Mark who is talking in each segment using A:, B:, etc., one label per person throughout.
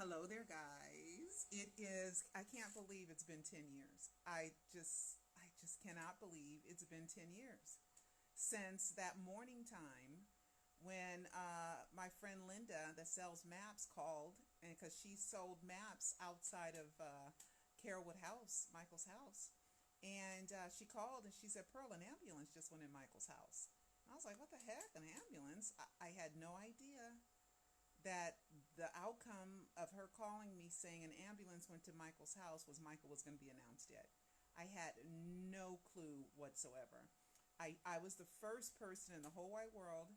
A: Hello there, guys. I can't believe it's been 10 years. I just cannot believe it's been 10 years since that morning time when my friend Linda that sells maps called, and because she sold maps outside of Carolwood House, Michael's house. And she called and she said, Pearl, an ambulance just went in Michael's house. I was like, what the heck, an ambulance? I had no idea that the outcome of her calling me saying an ambulance went to Michael's house was Michael was going to be announced dead. I had no clue whatsoever. I was the first person in the whole wide world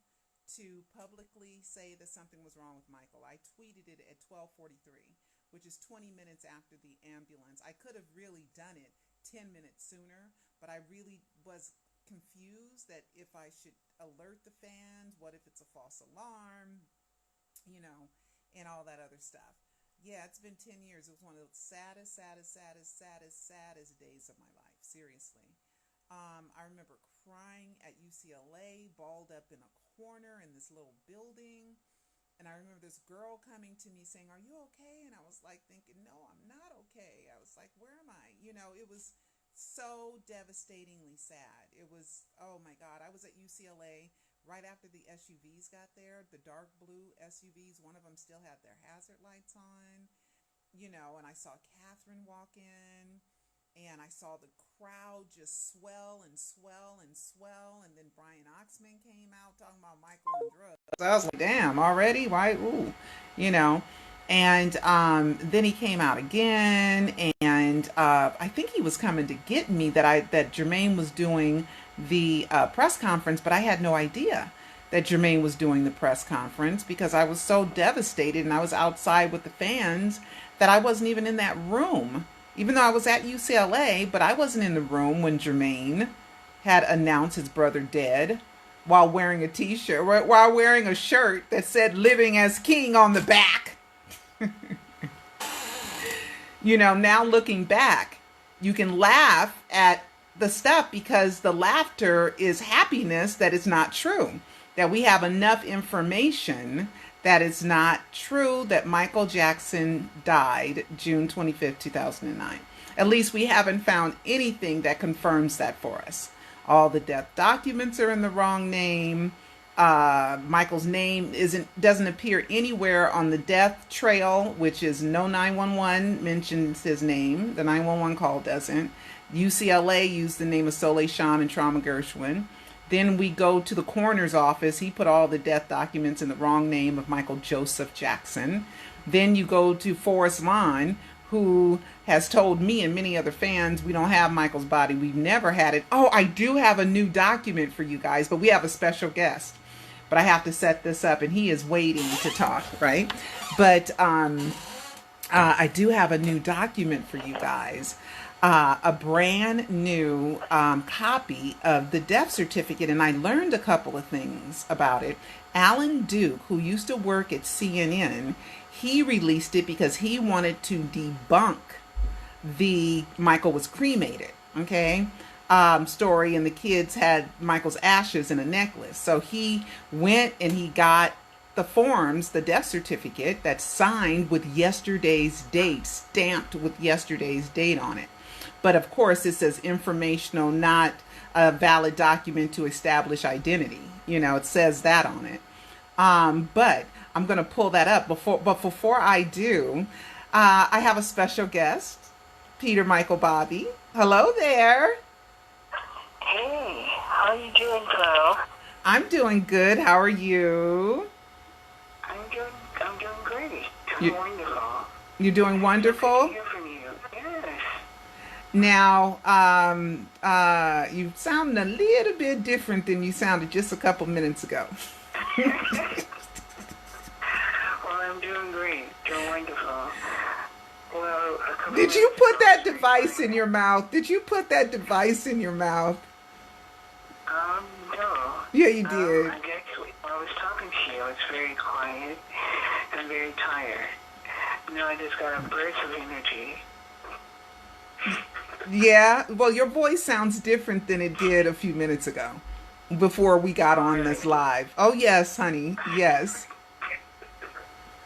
A: to publicly say that something was wrong with Michael. I tweeted it at 12:43, which is 20 minutes after the ambulance. I could have really done it 10 minutes sooner, but I really was confused that if I should alert the fans, what if it's a false alarm? And all that other stuff. Yeah, it's been 10 years. It was one of the saddest days of my life. Seriously. I remember crying at UCLA, balled up in a corner in this little building. And I remember this girl coming to me saying, "Are you okay?" And I was like thinking, no, I'm not okay. I was like, where am I? It was so devastatingly sad. It was, oh my God. I was at UCLA right after the SUVs got there, the dark blue SUVs. One of them still had their hazard lights on, and I saw Catherine walk in, and I saw the crowd just swell and swell and swell, and then Brian Oxman came out talking about Michael and drugs. I was like, damn, already? Why? Ooh, you know. And then he came out again, and I think he was coming to get me. That Jermaine was doing the press conference, but I had no idea that Jermaine was doing the press conference because I was so devastated, and I was outside with the fans that I wasn't even in that room, even though I was at UCLA. But I wasn't in the room when Jermaine had announced his brother dead while wearing a t-shirt, while wearing a shirt that said "Living as King" on the back. Now looking back, you can laugh at the stuff because the laughter is happiness that it's not true. That we have enough information that it's not true that Michael Jackson died June 25th, 2009. At least we haven't found anything that confirms that for us. All the death documents are in the wrong name. Michael's name doesn't appear anywhere on the death trail, which is no 911 mentions his name. The 911 call doesn't. UCLA used the name of Soleil Sean and Trauma Gershwin. Then we go to the coroner's office. He put all the death documents in the wrong name of Michael Joseph Jackson. Then you go to Forrest Lawn, who has told me and many other fans, we don't have Michael's body. We've never had it. Oh, I do have a new document for you guys, but we have a special guest. But I have to set this up, and he is waiting to talk, right? But I do have a new document for you guys. A brand new copy of the death certificate, and I learned a couple of things about it. Alan Duke, who used to work at CNN, he released it because he wanted to debunk the Michael was cremated, okay, story, and the kids had Michael's ashes in a necklace. So he went and he got the forms, the death certificate that's signed with yesterday's date, stamped with yesterday's date on it. But of course, it says informational, not a valid document to establish identity. It says that on it. But I'm going to pull that up. Before I do, I have a special guest, Peter Michael Bobby. Hello there.
B: Hey, how are you doing, Pearl?
A: I'm doing good. How are you?
B: I'm doing great. Doing wonderful.
A: You're doing wonderful?
B: Good to hear from you. Yes.
A: Now, you sound a little bit different than you sounded just a couple minutes ago.
B: Well, I'm doing great. Doing wonderful. Well,
A: did you put that device in your mouth? Did you put that device in your mouth?
B: No.
A: Yeah, you did.
B: I guess when I was talking to you, I was very quiet and very tired. I just got a burst of energy.
A: Yeah, well, your voice sounds different than it did a few minutes ago before we got on this live. Oh, yes, honey. Yes.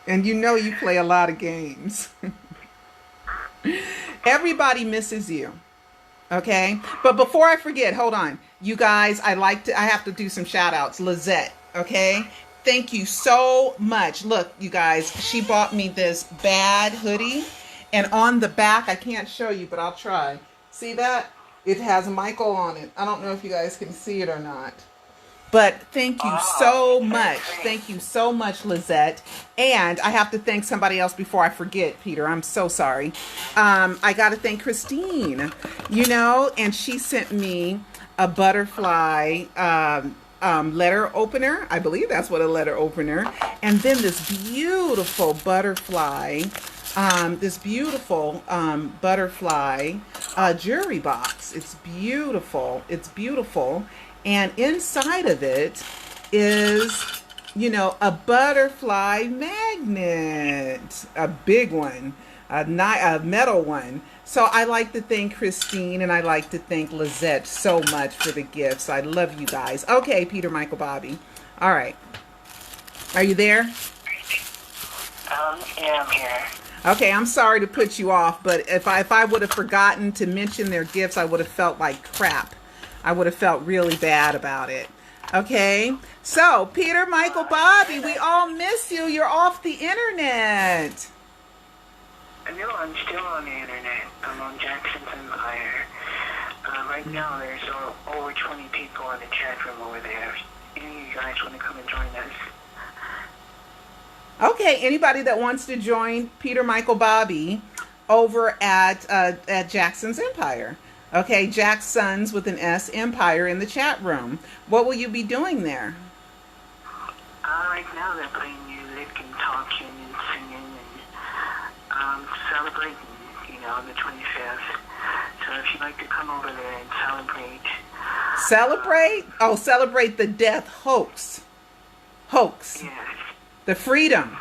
A: And you know you play a lot of games. Everybody misses you. Okay. But before I forget, hold on. You guys, I have to do some shout outs. Lizette. Okay. Thank you so much. Look, you guys, she bought me this bad hoodie. And on the back, I can't show you, but I'll try. See that? It has Michael on it. I don't know if you guys can see it or not. But thank you so much. Thank you so much, Lizette. And I have to thank somebody else before I forget, Peter. I'm so sorry. I got to thank Christine, and she sent me a butterfly letter opener. I believe that's what a letter opener. And then this beautiful butterfly, jewelry box. It's beautiful. It's beautiful. And inside of it is, a butterfly magnet, a big one, a metal one. So I like to thank Christine and I like to thank Lizette so much for the gifts. I love you guys. Okay, Peter, Michael, Bobby. All right. Are you there?
B: Yeah, I'm here.
A: Okay, I'm sorry to put you off, but if I would have forgotten to mention their gifts, I would have felt like crap. I would have felt really bad about it. Okay, so Peter, Michael, Bobby, we all miss you. You're off the internet.
B: No, I'm still on the internet. I'm on Jackson's Empire. Right now, there's over 20 people in the chat room over there. Any of you guys want to come and join us?
A: Okay, anybody that wants to join Peter, Michael, Bobby over at Jackson's Empire. Okay, Jackson's with an S, Empire in the chat room. What will you be doing there?
B: Right now they're playing music and talking and singing and celebrating, the 25th. So if you'd like to come over there and celebrate.
A: Celebrate? Oh, celebrate the death hoax.
B: Yes.
A: The freedom.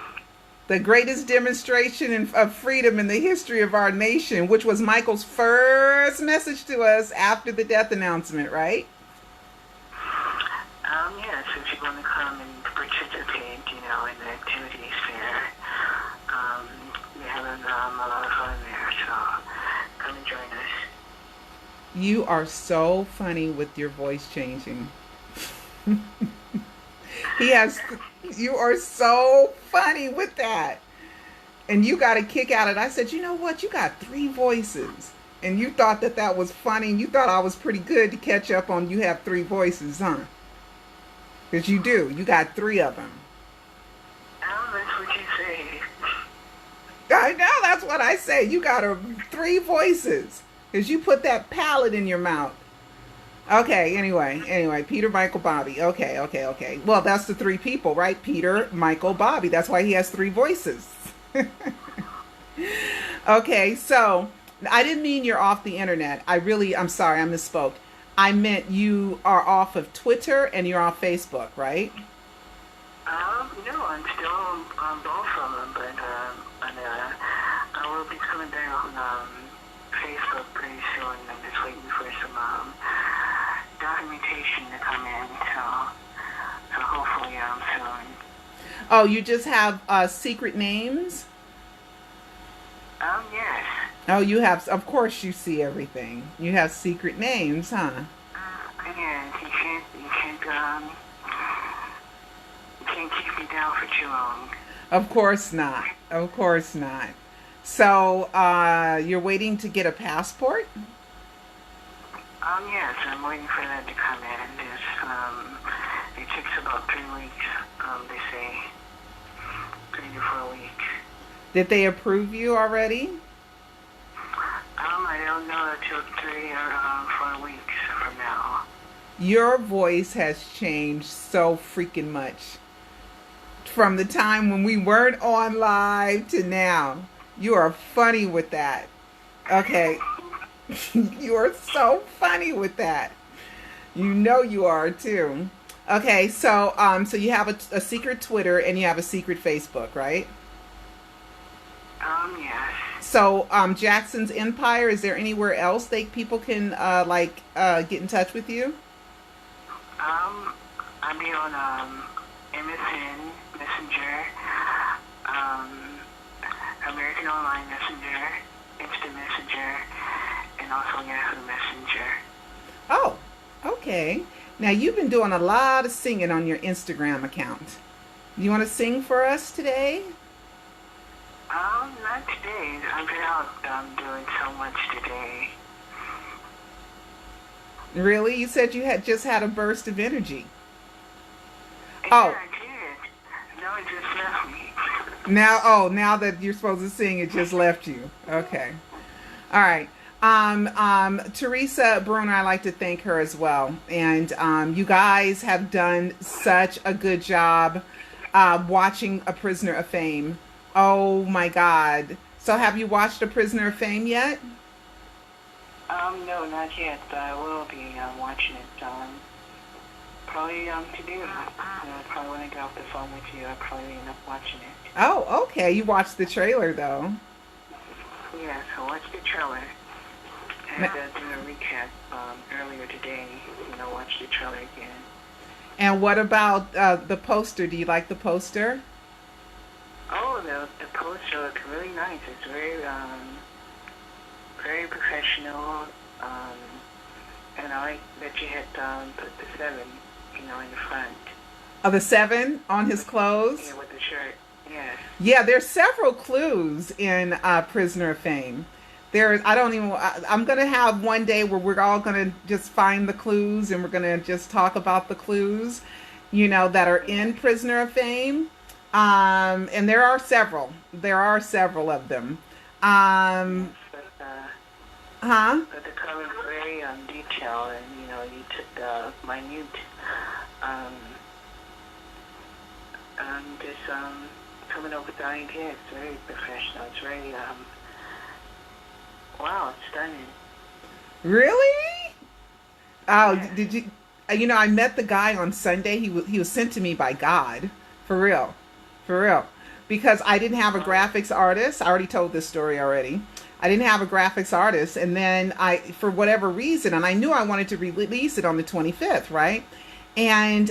A: The greatest demonstration of freedom in the history of our nation, which was Michael's first message to us after the death announcement, right?
B: Yes, if you're going to come and participate, in the activities there, we're having a lot of fun there, so come and join us.
A: You are so funny with your voice changing. You are so funny with that. And you got a kick out of it. I said, you know what? You got 3 voices. And you thought that was funny. You thought I was pretty good to catch up on you have 3 voices, huh? Because you do. You got 3 of them.
B: Oh, that's what you say.
A: I know. That's what I say. You got 3 voices. Because you put that palate in your mouth. Okay, anyway, Peter, Michael, Bobby. Okay. Well, that's the 3 people, right? Peter, Michael, Bobby. That's why he has 3 voices. Okay, so I didn't mean you're off the internet. I'm sorry, I misspoke. I meant you are off of Twitter and you're off Facebook, right?
B: No, I'm still on both of them, but I will be coming back on Facebook pretty soon. I'm just waiting for some documentation to come in, so hopefully soon.
A: Oh, you just have secret names?
B: Yes.
A: Oh, you have, of course you see everything. You have secret names, huh?
B: Yes, you can't keep me down for too long.
A: Of course not. So, you're waiting to get a passport?
B: Yes, I'm waiting for that to come in. It takes about 3 weeks, they say. 3 to 4 weeks.
A: Did they approve you already?
B: I don't know until 3 or 4 weeks from now.
A: Your voice has changed so freaking much. From the time when we weren't on live to now. You are funny with that. Okay. You are so funny with that. You know you are too. Okay, so you have a secret Twitter and you have a secret Facebook, right?
B: Yes.
A: So, Jackson's Empire, is there anywhere else people can get in touch with you?
B: I'll be on MSN Messenger. um, American Online Messenger, Instant Messenger, and also Yahoo Messenger.
A: Oh, okay. Now you've been doing a lot of singing on your Instagram account. You want to sing for us today?
B: Not today. I've been out doing so much today.
A: Really? You said you had just had a burst of energy.
B: Yeah,
A: Oh,
B: I did. No, it just left me.
A: now that you're supposed to sing, it just left you. Okay. All right. Teresa Bruner, I like to thank her as well. And you guys have done such a good job watching A Prisoner of Fame. Oh my God. So have you watched A Prisoner of Fame yet?
B: No, not yet, but I will be watching it probably today. Probably when I get off the phone with you, I'll probably end up watching it.
A: Oh, okay. You watched the trailer though.
B: Yeah, so watch the trailer. And doing a recap earlier today, watch the trailer again.
A: And what about the poster? Do you like the poster?
B: Oh, the poster looks really nice. It's very professional. And I like that you had put the 7, in the front.
A: Oh, the 7 on his clothes?
B: Yeah, with the shirt. Yes.
A: Yeah, there's several clues in Prisoner of Fame. I'm going to have one day where we're all going to just find the clues and we're going to just talk about the clues, that are in Prisoner of Fame. And there are several. There are several of them.
B: But the cover is very detailed, and you took the minute just coming up with the idea. It's very professional. It's very wow, it's stunning.
A: Really? Oh,
B: Yeah.
A: did you? I met the guy on Sunday. He was sent to me by God, for real, for real, because I didn't have a graphics artist. I already told this story already. I didn't have a graphics artist, and then for whatever reason, and I knew I wanted to release it on the 25th, right? And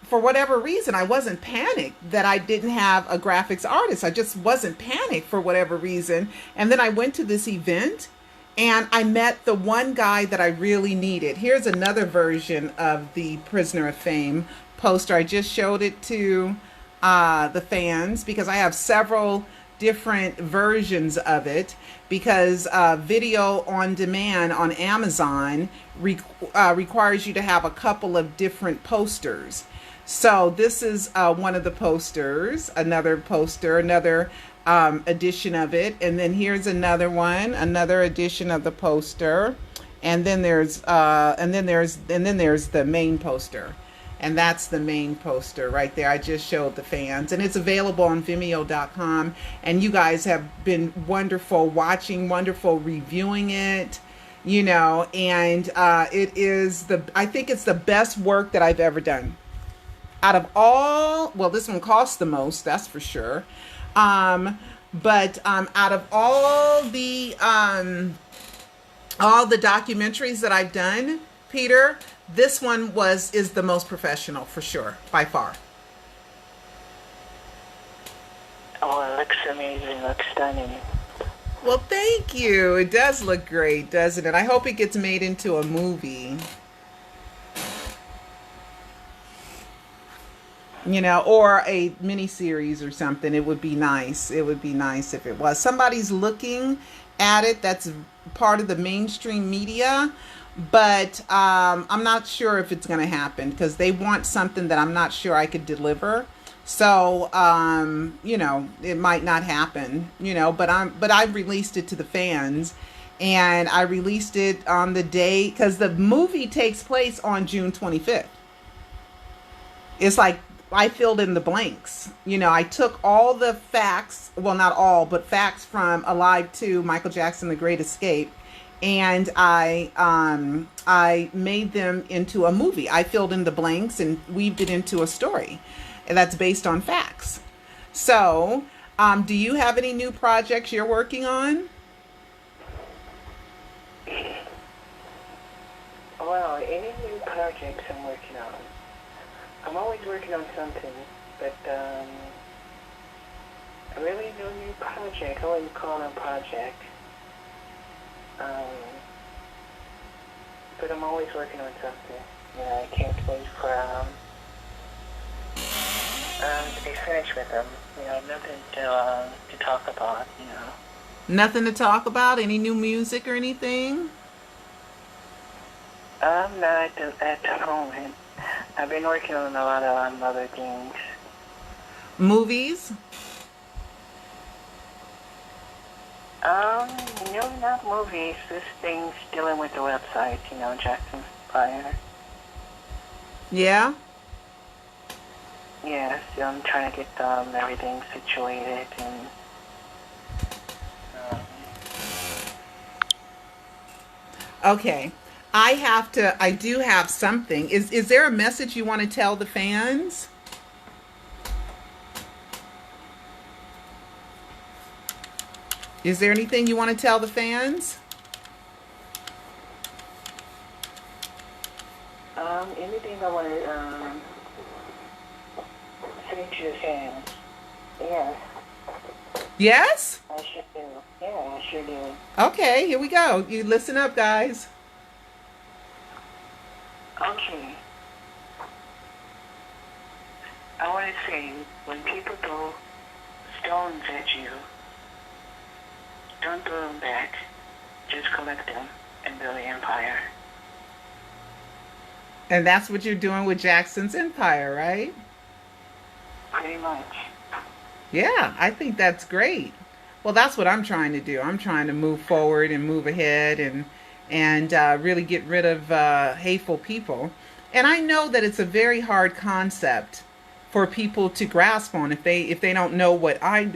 A: for whatever reason, I wasn't panicked that I didn't have a graphics artist. I just wasn't panicked for whatever reason. And then I went to this event and I met the one guy that I really needed. Here's another version of the Prisoner of Fame poster. I just showed it to the fans because I have several different versions of it because video on demand on Amazon requires you to have a couple of different posters. So this is one of the posters, another poster, another edition of it, and then here's another one, another edition of the poster, and then there's the main poster. And that's the main poster right there. I just showed the fans. And it's available on Vimeo.com. And you guys have been wonderful watching, wonderful reviewing it, and I think it's the best work that I've ever done. Out of all, well, this one costs the most, that's for sure. But out of all the documentaries that I've done, Peter, this one is the most professional for sure, by far.
B: Oh, it looks amazing. It looks stunning.
A: Well, thank you. It does look great, doesn't it? I hope it gets made into a movie. Or a miniseries or something. It would be nice. It would be nice if it was. Somebody's looking at it that's part of the mainstream media. But I'm not sure if it's going to happen because they want something that I'm not sure I could deliver. So, it might not happen, but I released it to the fans and I released it on the day because the movie takes place on June 25th. It's like I filled in the blanks. I took all the facts, well, not all, but facts from Alive 2, Michael Jackson, The Great Escape. And I made them into a movie. I filled in the blanks and weaved it into a story, and that's based on facts. So, do you have any new projects you're working on?
B: Well, any new projects I'm working I'm always working on something, but really no new project. I wouldn't call it a project. But I'm always working on something. You know, I can't wait for to be finished with them. You know, nothing to talk about. You know.
A: Nothing to talk about? Any new music or anything?
B: Not at the moment. I've been working on a lot of other things.
A: Movies?
B: No, not movies. This thing's dealing with the website, you know, Jackson Fire.
A: Yeah?
B: Yeah, so I'm trying to get everything situated and
A: Okay. I do have something. Is there a message you want to tell the fans? Is there anything you want to tell the fans?
B: anything I want to say to the fans. Yes,
A: Yes?
B: I sure do. Yeah, I sure do.
A: Okay, here we go. You listen up, guys.
B: Okay. I want to say, when people throw stones at you, don't throw them back. Just collect them and build an empire.
A: And that's what you're doing with Jackson's Empire, right?
B: Pretty much.
A: Yeah, I think that's great. Well, that's what I'm trying to do. I'm trying to move forward and move ahead and really get rid of hateful people. And I know that it's a very hard concept for people to grasp on if they don't know what I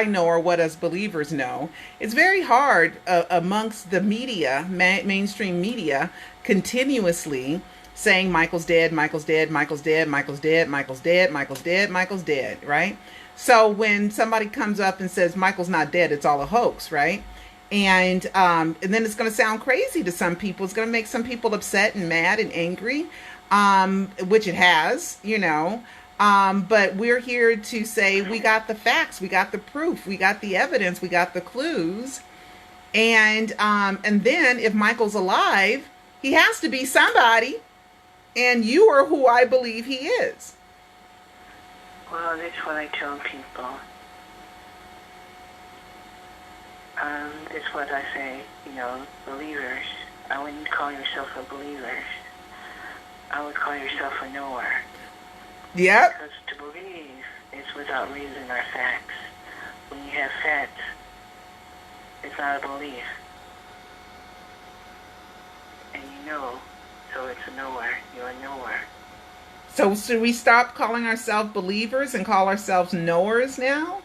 A: know or what us believers know. It's very hard amongst the media, mainstream media, continuously saying Michael's dead, Michael's dead, Michael's dead, Michael's dead, Michael's dead, Michael's dead, Michael's dead, right? So when somebody comes up and says Michael's not dead, it's all a hoax, right? And then it's going to sound crazy to some people. It's going to make some people upset and mad and angry, which it has, you know. But we're here to say we got the facts, we got the proof, we got the evidence, we got the clues, and then if Michael's alive, he has to be somebody, and you are who I believe he is.
B: Well, that's what I tell people. That's what I say, you know, believers. I wouldn't call yourself a believer. I would call yourself a knower.
A: Yep.
B: Because to believe is without reason or facts. When you have facts, it's not a belief. And you know, so it's a knower. You're a knower.
A: So should we stop calling ourselves believers and call ourselves knowers now?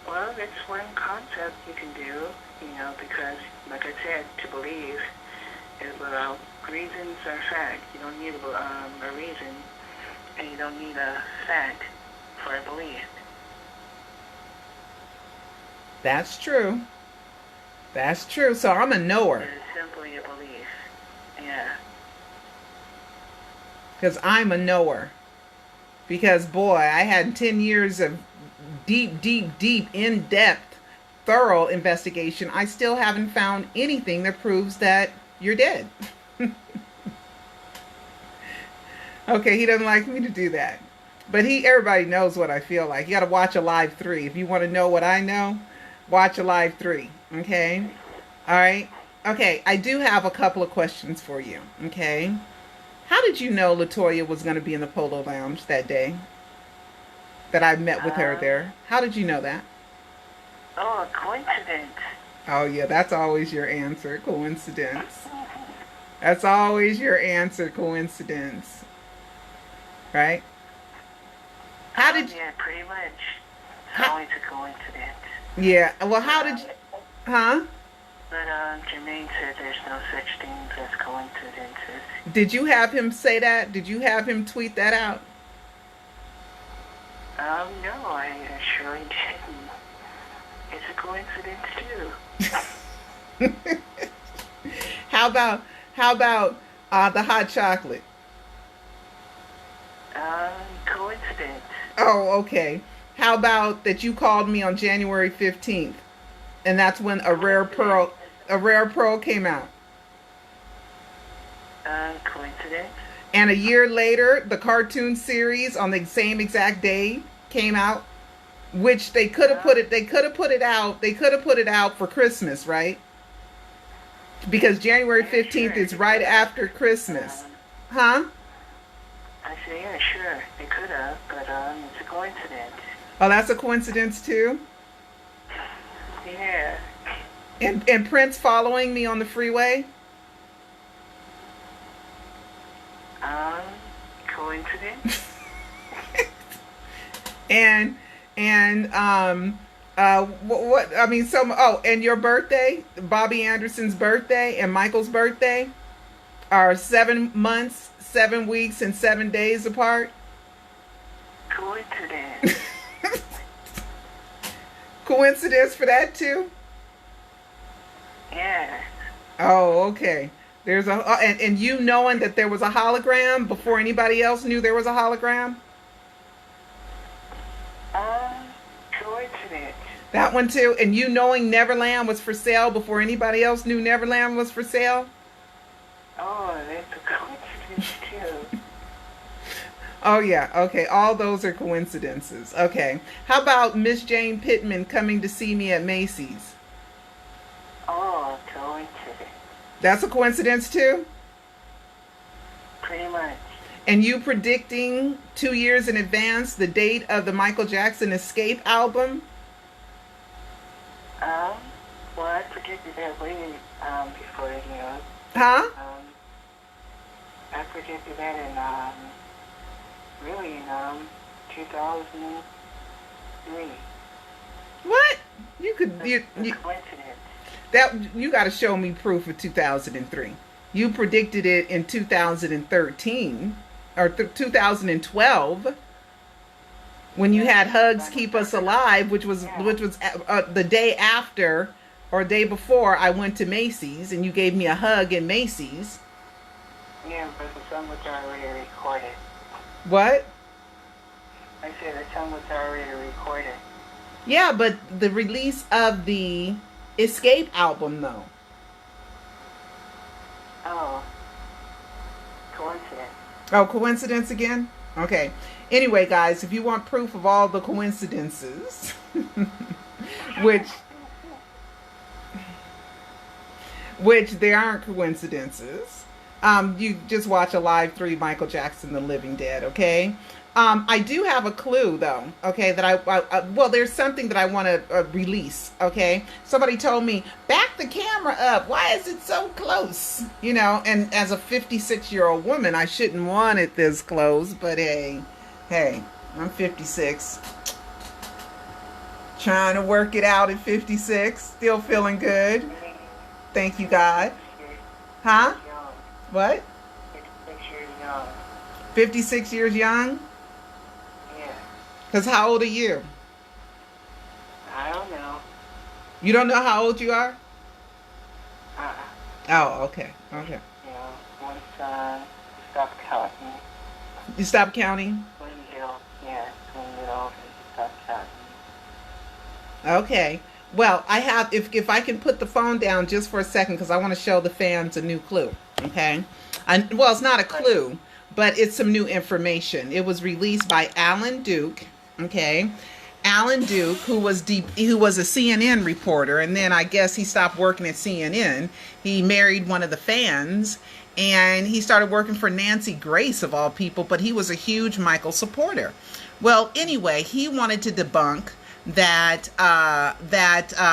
B: Well, that's one concept you can do, you know, because, like I said, to believe is without reasons or fact. You don't need a reason, and you don't need a fact for a belief.
A: That's true. That's true. So I'm a knower.
B: It's simply a belief. Yeah.
A: Because I'm a knower. Because, boy, I had 10 years of deep, in-depth, thorough investigation. I still haven't found anything that proves that you're dead. Okay, he doesn't like me to do that. But everybody knows what I feel like. You got to watch Alive 3. If you want to know what I know, watch Alive 3. Okay? All right? Okay, I do have a couple of questions for you. Okay? How did you know LaToya was going to be in the Polo Lounge that day? That I met with her there. How did you know that?
B: Oh, a coincidence.
A: Oh, yeah, that's always your answer. Coincidence. That's always your answer. Coincidence. Right? How did you...
B: Yeah, pretty much. It's always a coincidence.
A: Yeah, well, how did you... Huh?
B: But Jermaine said there's no such things as coincidences.
A: Did you have him say that? Did you have him tweet that out?
B: No, I surely didn't. It's a coincidence too.
A: How about The hot chocolate.
B: Coincidence.
A: Oh, okay. How about that you called me on January 15th, and that's when a rare pearl came out.
B: Coincidence.
A: And a year later, the cartoon series on the same exact day came out, which they could have put it. They could have put it out. They could have put it out for Christmas, right? Because January 15th is right after Christmas, huh?
B: I say, yeah, sure, they could have, but it's a coincidence.
A: Oh, that's a coincidence too.
B: Yeah.
A: And Prince following me on the freeway.
B: Coincidence.
A: What I mean, and your birthday, Bobby Anderson's birthday and Michael's birthday are 7 months, 7 weeks, and 7 days apart.
B: Coincidence.
A: Coincidence for that too?
B: Yeah.
A: Oh, okay. There's and you knowing that there was a hologram before anybody else knew there was a hologram?
B: Coincidence.
A: That one too. And you knowing Neverland was for sale before anybody else knew Neverland was for sale?
B: Oh, that's a coincidence too.
A: Oh yeah, okay. All those are coincidences. Okay. How about Miss Jane Pittman coming to see me at Macy's?
B: Oh, coincidence.
A: That's a coincidence too?
B: Pretty much.
A: And you predicting 2 years in advance the date of the Michael Jackson Escape album?
B: Well, I predicted that way before, you know.
A: Huh?
B: I predicted that in 2003.
A: What? You could
B: Coincidence.
A: that you got to show me proof of 2003. You predicted it in 2013 or 2012 when you had Hugs Keep Us Alive, which was the day after or day before I went to Macy's and you gave me a hug in Macy's.
B: Yeah, but the song was already recorded.
A: What?
B: I said the song was already recorded.
A: Yeah, but the release of the Escape album though.
B: Oh. Coincidence.
A: Oh, coincidence again? Okay. Anyway, guys, if you want proof of all the coincidences, which there aren't coincidences, you just watch Alive 3, Michael Jackson, The Living Dead, okay? I do have a clue, though, okay, that well, there's something that I want to release, okay? Somebody told me, back the camera up. Why is it so close? You know, and as a 56-year-old woman, I shouldn't want it this close, but hey, I'm 56. Trying to work it out at 56. Still feeling good. Thank you, God. Huh? What?
B: 56 years young.
A: 56 years young?
B: Yeah.
A: Because how old are you?
B: I don't know.
A: You don't know how old you are?
B: Uh-uh.
A: Oh, okay. Okay.
B: You know, once stop counting.
A: You stop counting?
B: When you get old, yeah, when you get old, you stop counting.
A: Okay. Well, I have, if I can put the phone down just for a second, because I want to show the fans a new clue. Okay. Well, it's not a clue, but it's some new information. It was released by Alan Duke. Okay. Alan Duke, who was a CNN reporter, and then I guess he stopped working at CNN. He married one of the fans, and he started working for Nancy Grace, of all people, but he was a huge Michael supporter. Well, anyway, he wanted to debunk that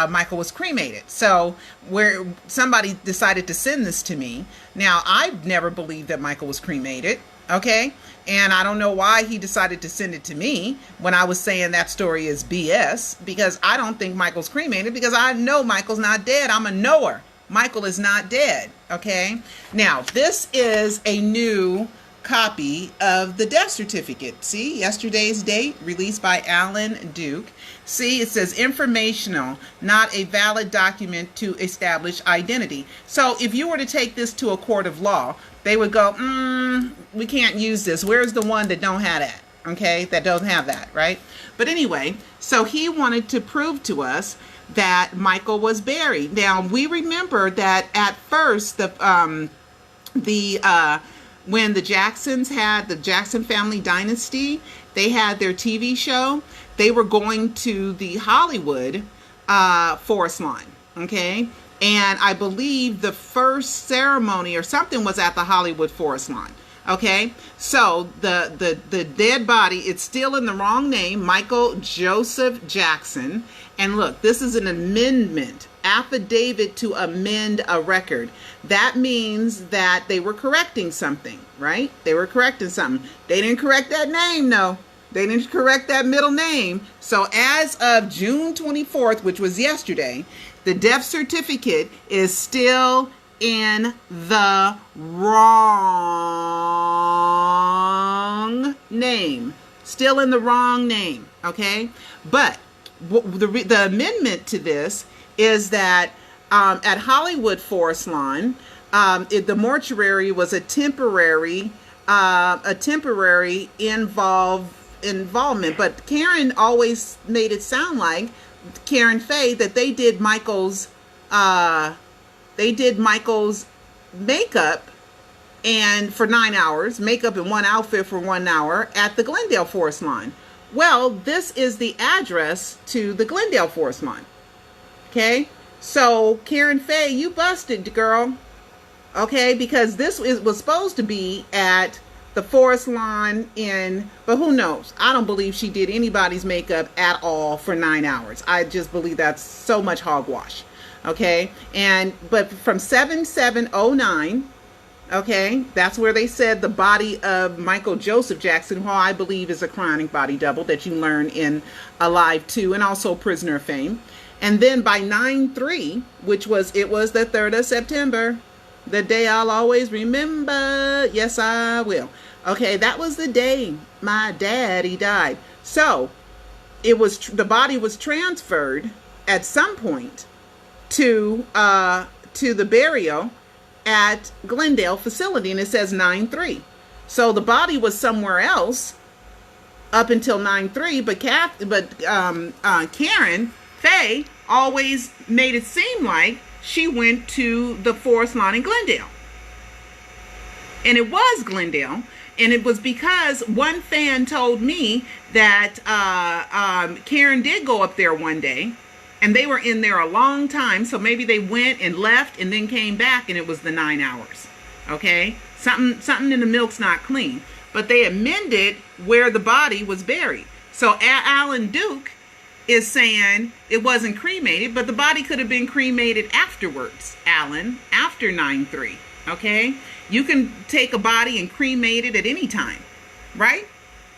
A: Michael was cremated. So where somebody decided to send this to me. Now, I've never believed that Michael was cremated. Okay. And I don't know why he decided to send it to me when I was saying that story is BS, because I don't think Michael's cremated, because I know Michael's not dead. I'm a knower. Michael is not dead. Okay. Now, this is a new copy of the death certificate. See, yesterday's date, released by Alan Duke. See, it says informational, not a valid document to establish identity. So if you were to take this to a court of law, they would go, we can't use this. Where's the one that don't have that? Okay, that doesn't have that, right? But anyway, so he wanted to prove to us that Michael was buried. Now, we remember that at first, when the Jacksons had the Jackson family dynasty, they had their TV show. They were going to the Hollywood forest lawn, okay? And I believe the first ceremony or something was at the Hollywood forest lawn, okay? So the dead body, it's still in the wrong name, Michael Joseph Jackson. And look, this is an amendment, affidavit to amend a record. That means that they were correcting something, right? They were correcting something. They didn't correct that name, no. They didn't correct that middle name. So as of June 24th, which was yesterday, the death certificate is still in the wrong name. Still in the wrong name, okay? But the amendment to this is that at Hollywood Forest Lawn, the mortuary was a temporary involvement. But Karen always made it sound like, Karen Faye, that they did Michael's makeup and for 9 hours, makeup in one outfit for 1 hour at the Glendale Forest Lawn. Well, this is the address to the Glendale Forest Lawn. Okay, so Karen Faye, you busted, girl. Okay, because this was supposed to be at the forest lawn but who knows? I don't believe she did anybody's makeup at all for 9 hours. I just believe that's so much hogwash. Okay, but from 7709, okay, that's where they said the body of Michael Joseph Jackson, who I believe is a chronic body double that you learn in Alive 2 and also Prisoner of Fame. And then by 9/3, it was the 3rd of September, the day I'll always remember. Yes, I will. Okay, that was the day my daddy died. So the body was transferred at some point to the burial at Glendale facility, and it says 9/3. So the body was somewhere else up until 9/3, but Karen Faye always made it seem like she went to the forest lawn in Glendale. And it was Glendale, and it was because one fan told me that Karen did go up there one day, and they were in there a long time, so maybe they went and left and then came back, and it was the 9 hours. Okay? Something in the milk's not clean. But they amended where the body was buried. So Alan Duke is saying it wasn't cremated, but the body could have been cremated afterwards, Alan, after 9/3. Okay? You can take a body and cremate it at any time. Right?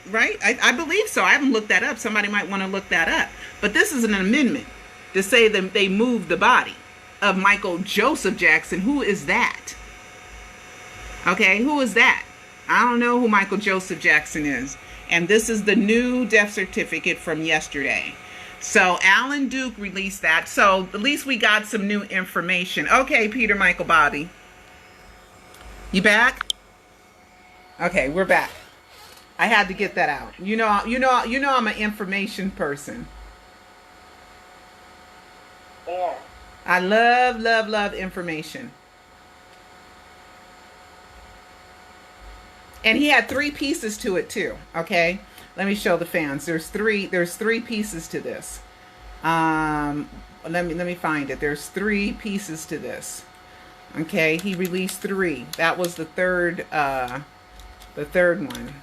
A: Right? I believe so. I haven't looked that up. Somebody might want to look that up. But this is an amendment to say that they moved the body of Michael Joseph Jackson. Who is that? Okay, who is that? I don't know who Michael Joseph Jackson is. And this is the new death certificate from yesterday. So Alan Duke released that. So at least we got some new information. Okay, Peter Michael Bobby. You back? Okay, we're back. I had to get that out. You know I'm an information person.
B: Yeah.
A: I love information. And he had 3 pieces to it too. Okay, let me show the fans. There's three pieces to this. Let me find it. There's 3 pieces to this. Okay, he released 3. That was the third one.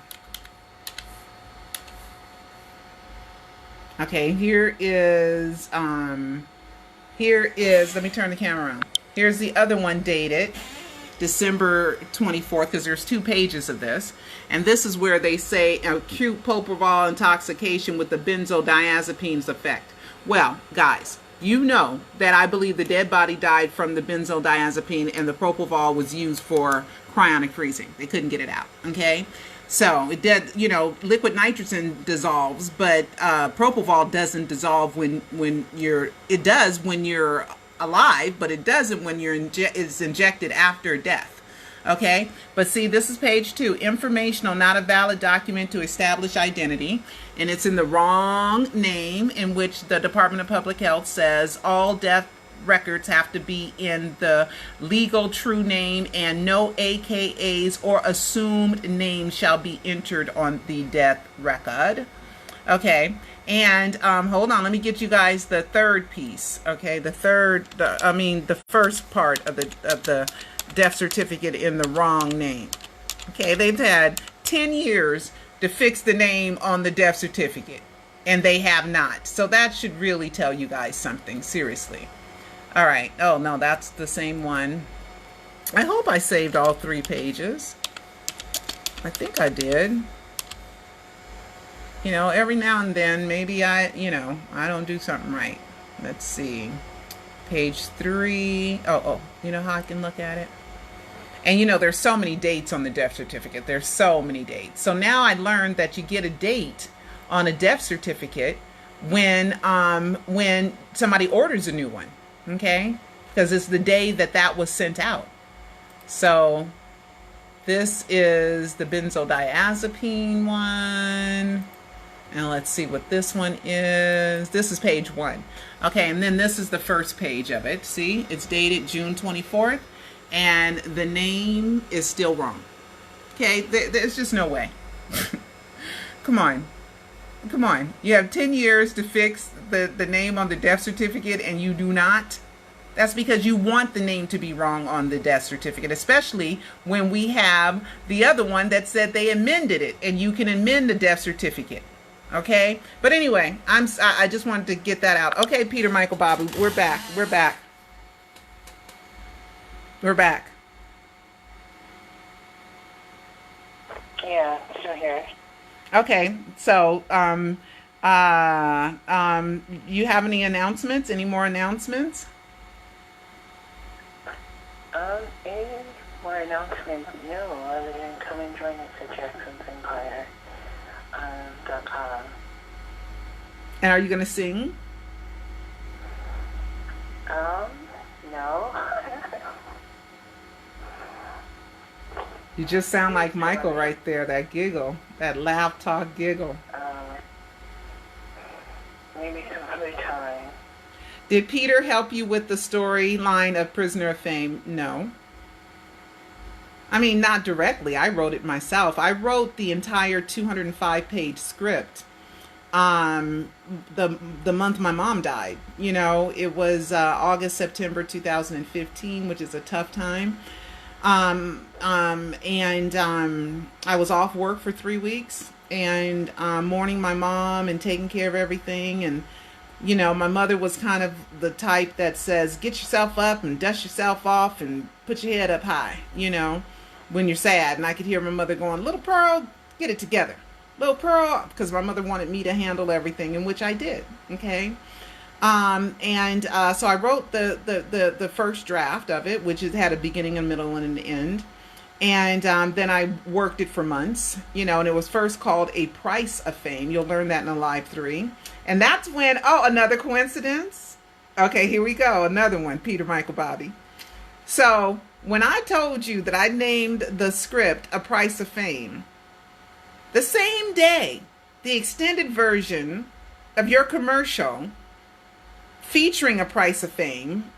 A: Okay, here is, let me turn the camera around. Here's the other one dated December 24th, because there's 2 pages of this. And this is where they say acute propofol intoxication with the benzodiazepines effect. Well, guys, you know that I believe the dead body died from the benzodiazepine and the propofol was used for cryonic freezing. They couldn't get it out. Okay. So it did, liquid nitrogen dissolves, but propofol doesn't dissolve it does when you're alive, but it doesn't when it's injected after death. Okay, but see, this is page 2. Informational, not a valid document to establish identity. And it's in the wrong name, in which the Department of Public Health says all death records have to be in the legal true name, and no AKAs or assumed names shall be entered on the death record. Okay, and hold on, let me get you guys the third piece. Okay, the first part of the death certificate in the wrong name. Okay, they've had 10 years to fix the name on the death certificate, and they have not. So that should really tell you guys something, seriously. All right. Oh, no, that's the same one. I hope I saved all 3 pages. I think I did. Every now and then, maybe I don't do something right. Let's see. Page 3. Oh, you know how I can look at it? And there's so many dates on the death certificate. There's so many dates. So now I learned that you get a date on a death certificate when somebody orders a new one. Okay? Because it's the day that was sent out. So this is the benzodiazepine one. And let's see what this one is. This is page 1. Okay, and then this is the first page of it. See, it's dated June 24th. And the name is still wrong. Okay, there's just no way. Come on. You have 10 years to fix the name on the death certificate, and you do not. That's because you want the name to be wrong on the death certificate, especially when we have the other one that said they amended it, and you can amend the death certificate. Okay, but anyway, I just wanted to get that out. Okay, Peter, Michael, Bobby, we're back. We're back.
B: Yeah, still here.
A: Okay, so you have any announcements? Any more announcements?
B: Any more announcements? No, other than come and join us at jacksonsempire.com.
A: And are you going to sing?
B: No.
A: You just sound like Michael right there, that giggle, that laugh, talk, giggle.
B: Maybe some other time.
A: Did Peter help you with the storyline of Prisoner of Fame? No. I mean, not directly. I wrote it myself. I wrote the entire 205-page script. The month my mom died. It was August, September 2015, which is a tough time. I was off work for 3 weeks, and mourning my mom and taking care of everything. And my mother was kind of the type that says, get yourself up and dust yourself off and put your head up high, when you're sad. And I could hear my mother going, little Pearl, get it together. Little Pearl, because my mother wanted me to handle everything, in which I did. Okay. So I wrote the first draft of it, which had a beginning, a middle, and an end. And then I worked it for months, and it was first called A Price of Fame. You'll learn that in Alive 3. And that's when, another coincidence. Okay, here we go. Another one, Peter, Michael, Bobby. So when I told you that I named the script A Price of Fame, the same day, the extended version of your commercial featuring A Price of Fame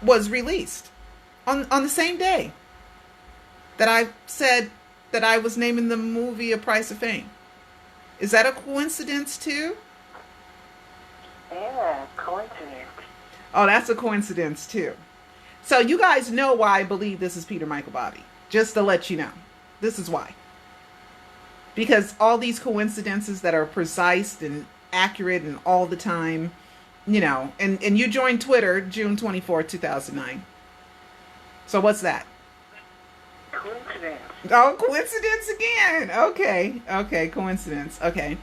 A: was released on the same day that I said that I was naming the movie A Price of Fame. Is that a coincidence too?
B: Yeah, coincidence.
A: Oh, that's a coincidence too. So you guys know why I believe this is Peter, Michael, Bobby. Just to let you know. This is why. Because all these coincidences that are precise and accurate and all the time, and you joined Twitter June 24, 2009. So what's that?
B: Coincidence.
A: Oh, coincidence again. Okay, coincidence. Okay.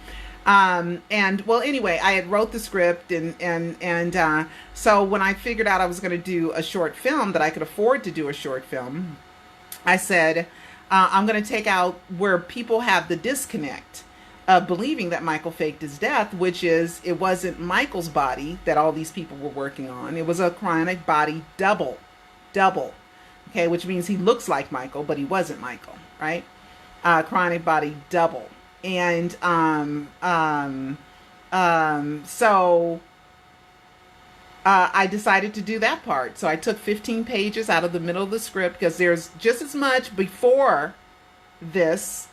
A: And well, anyway, I had wrote the script, and so when I figured out I was going to do a short film, that I could afford to do a short film, I said, I'm going to take out where people have the disconnect of believing that Michael faked his death, which is it wasn't Michael's body that all these people were working on. It was a cryonic body double. Okay, which means he looks like Michael, but he wasn't Michael, right? Cryonic body double. And so I decided to do that part. So I took 15 pages out of the middle of the script, because there's just as much before this,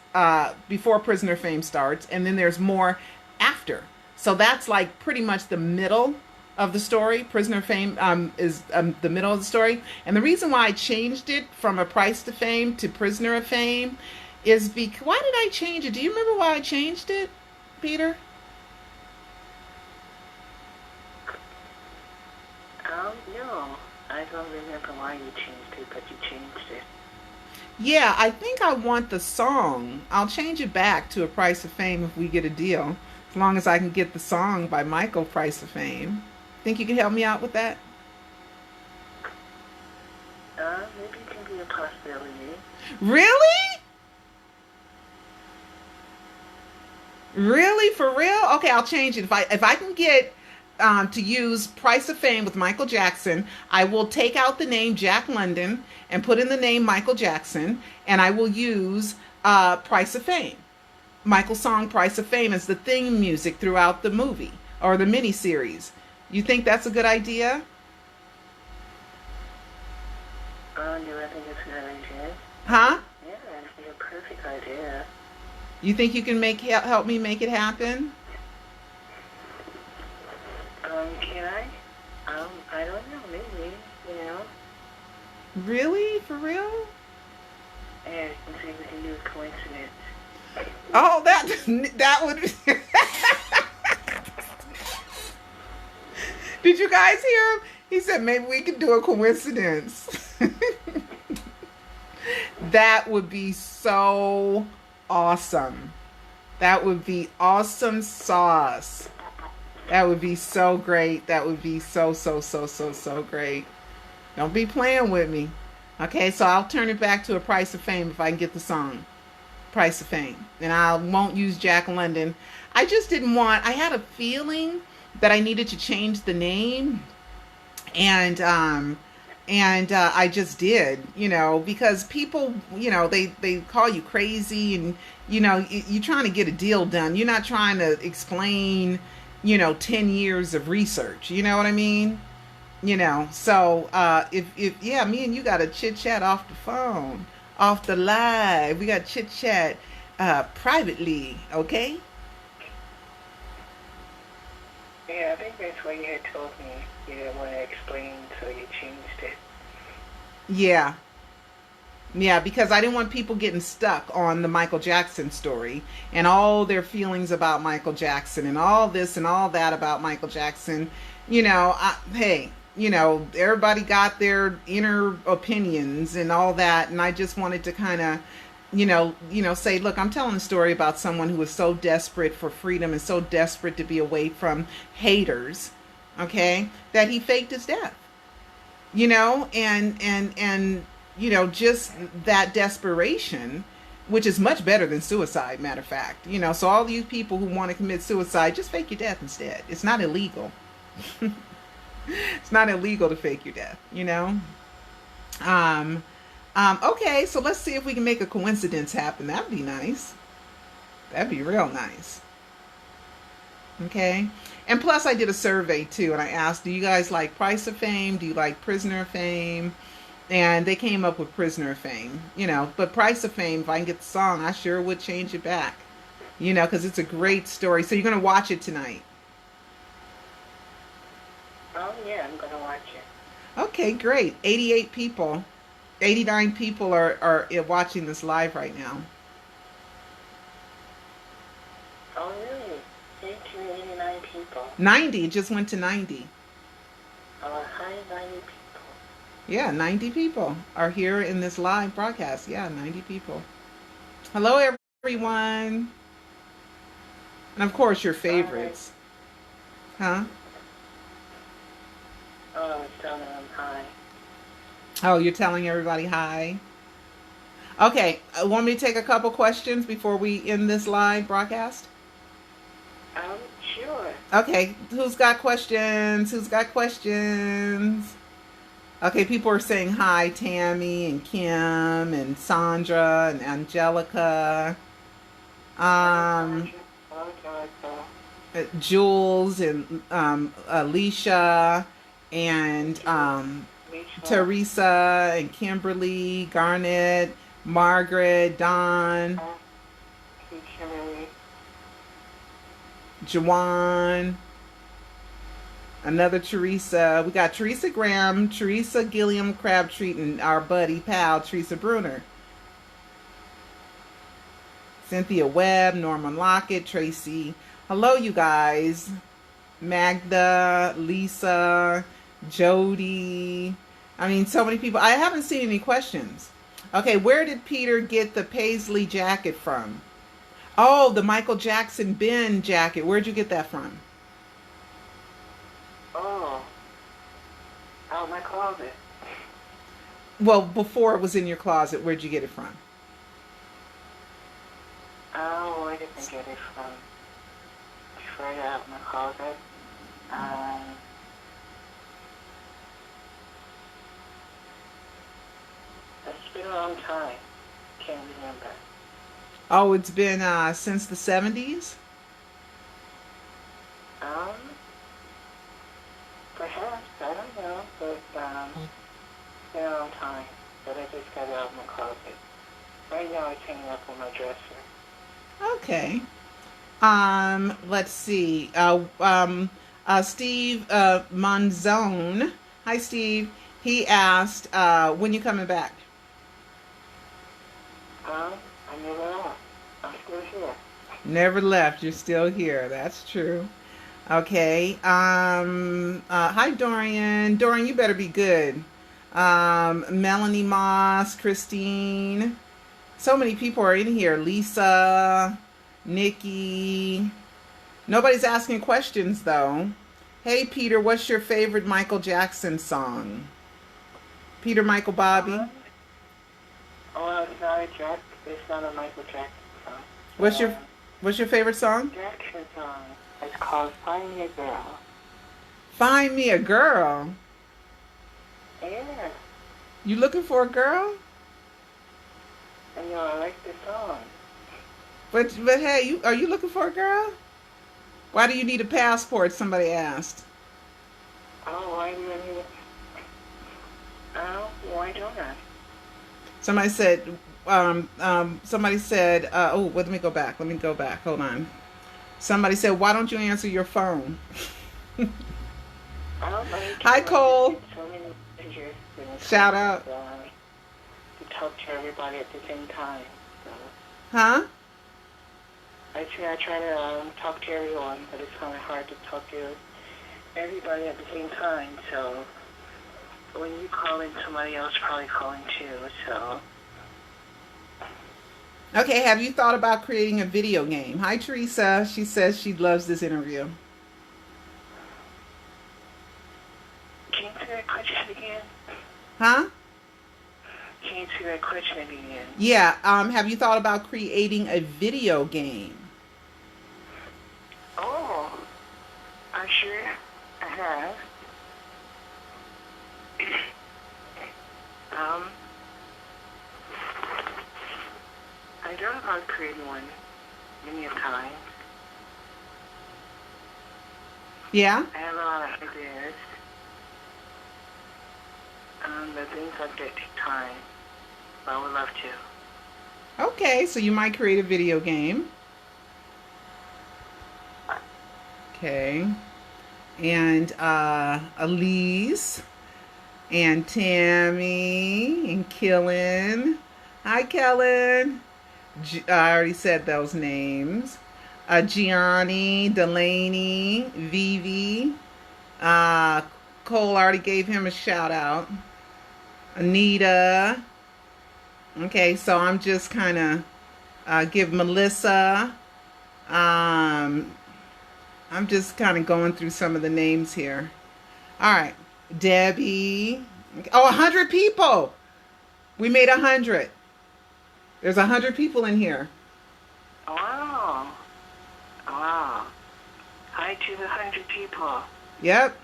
A: before Prisoner Fame starts, and then there's more after. So that's like pretty much the middle of the story. Prisoner Fame is the middle of the story. And the reason why I changed it from A Price to Fame to Prisoner of Fame is because, why did I change it? Do you remember why I changed it, Peter?
B: No, I don't remember why you changed it, but you changed it.
A: Yeah, I think I want the song. I'll change it back to A Price of Fame if we get a deal, as long as I can get the song by Michael, Price of Fame. Think you can help me out with that?
B: Maybe it can be a possibility.
A: Really? Really? For real? Okay, I'll change it. If I can get to use Price of Fame with Michael Jackson, I will take out the name Jack London and put in the name Michael Jackson, and I will use Price of Fame. Michael's song Price of Fame as the theme music throughout the movie or the miniseries. You think that's a good idea?
B: Do I think it's a good idea?
A: Huh?
B: Yeah, it's a perfect idea.
A: You think you can help me make it happen?
B: Can I? I don't know, maybe, you know.
A: Really? For real?
B: Yeah, you see, we can do a coincidence.
A: Oh, that would. Did you guys hear him? He said maybe we can do a coincidence. That would be so awesome. That would be awesome sauce. That would be so great. That would be so great. Don't be playing with me. Okay, so I'll turn it back to A Price of Fame if I can get the song Price of Fame. And I won't use Jack London. I just didn't want, I had a feeling that I needed to change the name. And I just did, because people, they call you crazy, and, you're trying to get a deal done. You're not trying to explain, 10 years of research. You know what I mean? So if me and you got to chit chat off the phone, off the live. We got chit chat privately, okay?
B: Yeah, I think that's what you had told me. You didn't want to explain, so you changed it.
A: Yeah, because I didn't want people getting stuck on the Michael Jackson story and all their feelings about Michael Jackson and all this and all that about Michael Jackson. Hey, everybody got their inner opinions and all that, and I just wanted to kind of, say, look, I'm telling a story about someone who was so desperate for freedom and so desperate to be away from haters, okay, that he faked his death. And just that desperation, which is much better than suicide, matter of fact. So all you people who want to commit suicide, just fake your death instead. It's not illegal. It's not illegal to fake your death, Okay, so let's see if we can make a coincidence happen. That'd be nice. That'd be real nice. Okay. And plus I did a survey too, and I asked, do you guys like Price of Fame? Do you like Prisoner of Fame? And they came up with Prisoner of Fame, but Price of Fame, if I can get the song, I sure would change it back, because it's a great story. So you're going to watch it tonight?
B: Oh, yeah, I'm going to watch it.
A: Okay, great. 88 people, 89 people are watching this live right now.
B: Oh, really? Thank you, 89 people.
A: 90, it just went to 90.
B: Hi, 90 people.
A: Yeah, 90 people are here in this live broadcast. Yeah, 90 people. Hello, everyone. And of course, your
B: All right.
A: favorites. Huh?
B: Oh, I was telling them hi.
A: Oh, you're telling everybody hi? Okay, want me to take a couple questions before we end this live broadcast?
B: Sure.
A: Okay, who's got questions? Who's got questions? Okay, people are saying hi, Tammy and Kim and Sandra and Angelica. Um, Jules and Alicia and Teresa and Kimberly, Garnet, Margaret, Don, Jawan, another Teresa. We got Teresa Graham, Teresa Gilliam Crabtree, and our buddy pal Teresa Bruner. Cynthia Webb, Norman Lockett, Tracy. Hello, you guys. Magda, Lisa, Jody. I mean, so many people. I haven't seen any questions. Okay, where did Peter get the Paisley jacket from? Oh, the Michael Jackson Ben jacket. Where'd you get that from?
B: Oh, out my closet.
A: Well, before it was in your closet, where'd you get it from?
B: Oh, where did I get it from? Before I got out my closet. It's been a long time. Can't remember.
A: Oh, it's been since the 70s?
B: Perhaps, I don't know, but it's been a long time. But I just got it out of my closet. Right now it's hanging up on my dresser.
A: Okay. Let's see. Steve Monzone. Hi, Steve. He asked, when you coming back?
B: I never left. I'm still here.
A: Never left. You're still here. That's true. Okay. Hi, Dorian. Dorian, you better be good. Melanie Moss, Christine. So many people are in here. Lisa, Nikki. Nobody's asking questions, though. Hey, Peter, what's your favorite Michael Jackson song? Peter, Michael, Bobby.
B: Oh, it's not a Jack. It's not a Michael Jackson song.
A: What's your favorite song?
B: Jackson song. It's called "Find Me a Girl."
A: Find me a girl.
B: Yeah.
A: You looking for a girl?
B: I know. I like the song.
A: But hey, are you looking for a girl? Why do you need a passport? Somebody asked.
B: Oh, why do I need it? Oh, why don't I?
A: Somebody said. Somebody said. Oh, let me go back. Hold on. Somebody said, "Why don't you answer your phone?" Hi, Cole.
B: So many messages.
A: Shout out.
B: To talk to everybody at the same time. So.
A: Huh?
B: I try to talk to everyone, but it's kind of hard to talk to everybody at the same time. So when you call in, somebody else probably calling too. So.
A: Okay, have you thought about creating a video game? Hi, Teresa. She says she loves this interview.
B: Can you say that question again?
A: Huh?
B: Can you say that question again?
A: Yeah. Have you thought about creating a video game?
B: Oh, I'm sure I have. I thought about creating one many a time.
A: Yeah?
B: I have a lot of ideas. But things like that take time. But I would love to.
A: Okay, so you might create a video game. Okay. And Elise and Tammy and Kellen. Hi, Kellen. I already said those names. Gianni, Delaney, Vivi. Cole already gave him a shout out. Anita. Okay, so I'm just kind of give Melissa. I'm just kind of going through some of the names here. All right. Debbie. Oh, 100 people. We made 100. There's 100 people in here.
B: Wow. Wow. Hi to the 100 people.
A: Yep.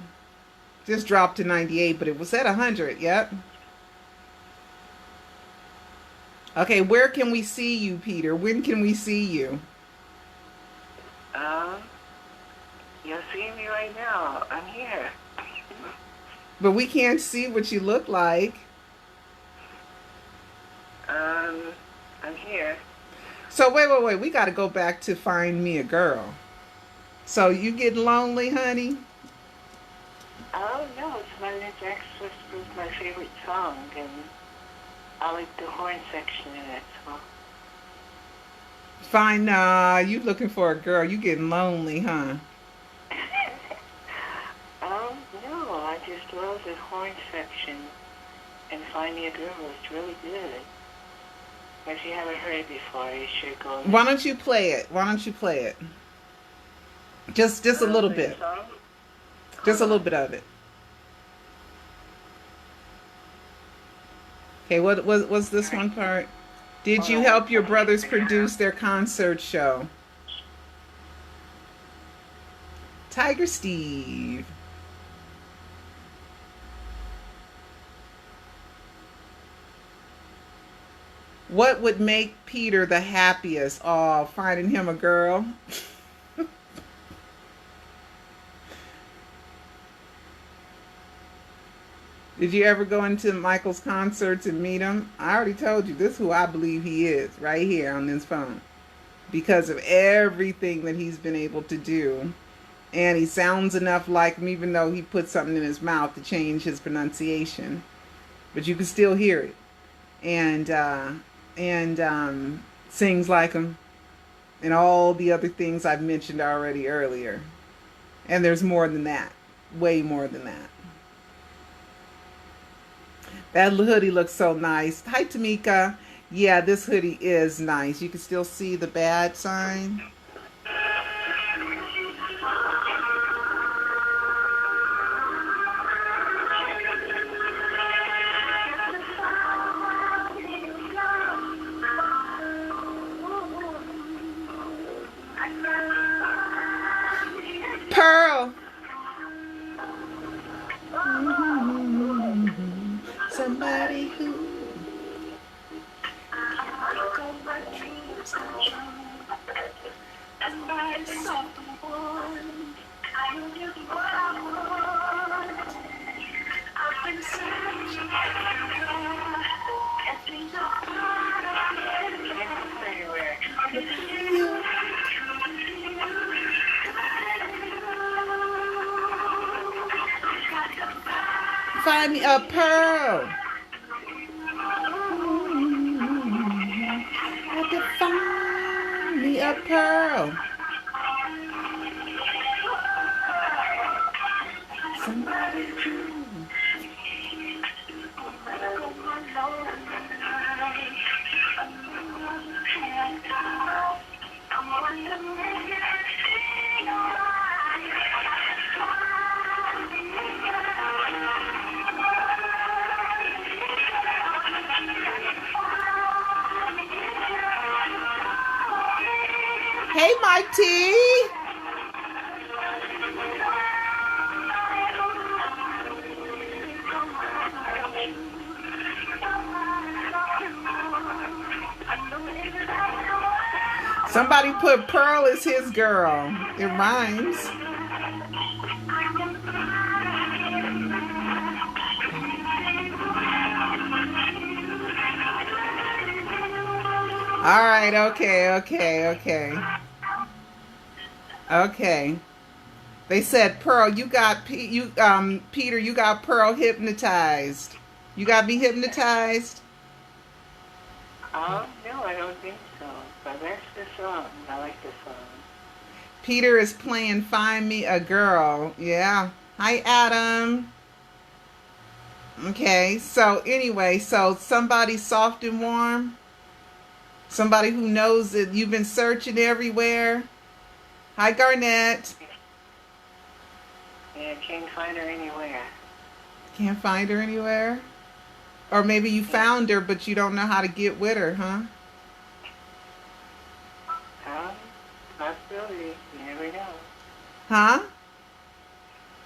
A: Just dropped to 98, but it was at 100. Yep. Okay, where can we see you, Peter? When can we see you?
B: You're seeing me right now. I'm here.
A: But we can't see what you look like.
B: I'm here.
A: So wait. We got to go back to Find Me a Girl. So you get lonely, honey?
B: Oh, no, it's mjlives was my favorite song, and I like the horn section in it, so.
A: Fine, you looking for a girl. You getting lonely, huh?
B: No, I just love the horn section, and Find Me a Girl is really good. If you haven't heard it before, you should go.
A: Why don't you play it? Just a little bit. Just a little bit of it. Okay, what's this one part? Did you help your brothers produce their concert show? Tiger Steve. What would make Peter the happiest? Oh, finding him a girl. Did you ever go into Michael's concerts and meet him? I already told you, this is who I believe he is, right here on this phone. Because of everything that he's been able to do. And he sounds enough like him, even though he put something in his mouth to change his pronunciation. But you can still hear it. And sings like him. And all the other things I've mentioned already earlier. And there's more than that. Way more than that. That hoodie looks so nice. Hi, Tamika. Yeah, this hoodie is nice. You can still see the bad sign. Pearl. Somebody who find me a pearl. I could find me a pearl. Somebody who Hey, Mike T. Somebody put Pearl as his girl. It rhymes. All right, okay. They said, Pearl, you got Peter, you got Pearl hypnotized. You got me hypnotized?
B: No, I don't think so. But that's the song. I like the song.
A: Peter is playing Find Me a Girl. Yeah. Hi, Adam. Okay, so anyway, so somebody soft and warm. Somebody who knows that you've been searching everywhere. Hi, Garnett.
B: Yeah, can't find her anywhere.
A: Can't find her anywhere? Or maybe you found her, but you don't know how to get with her, huh?
B: Possibility. You never know.
A: Huh?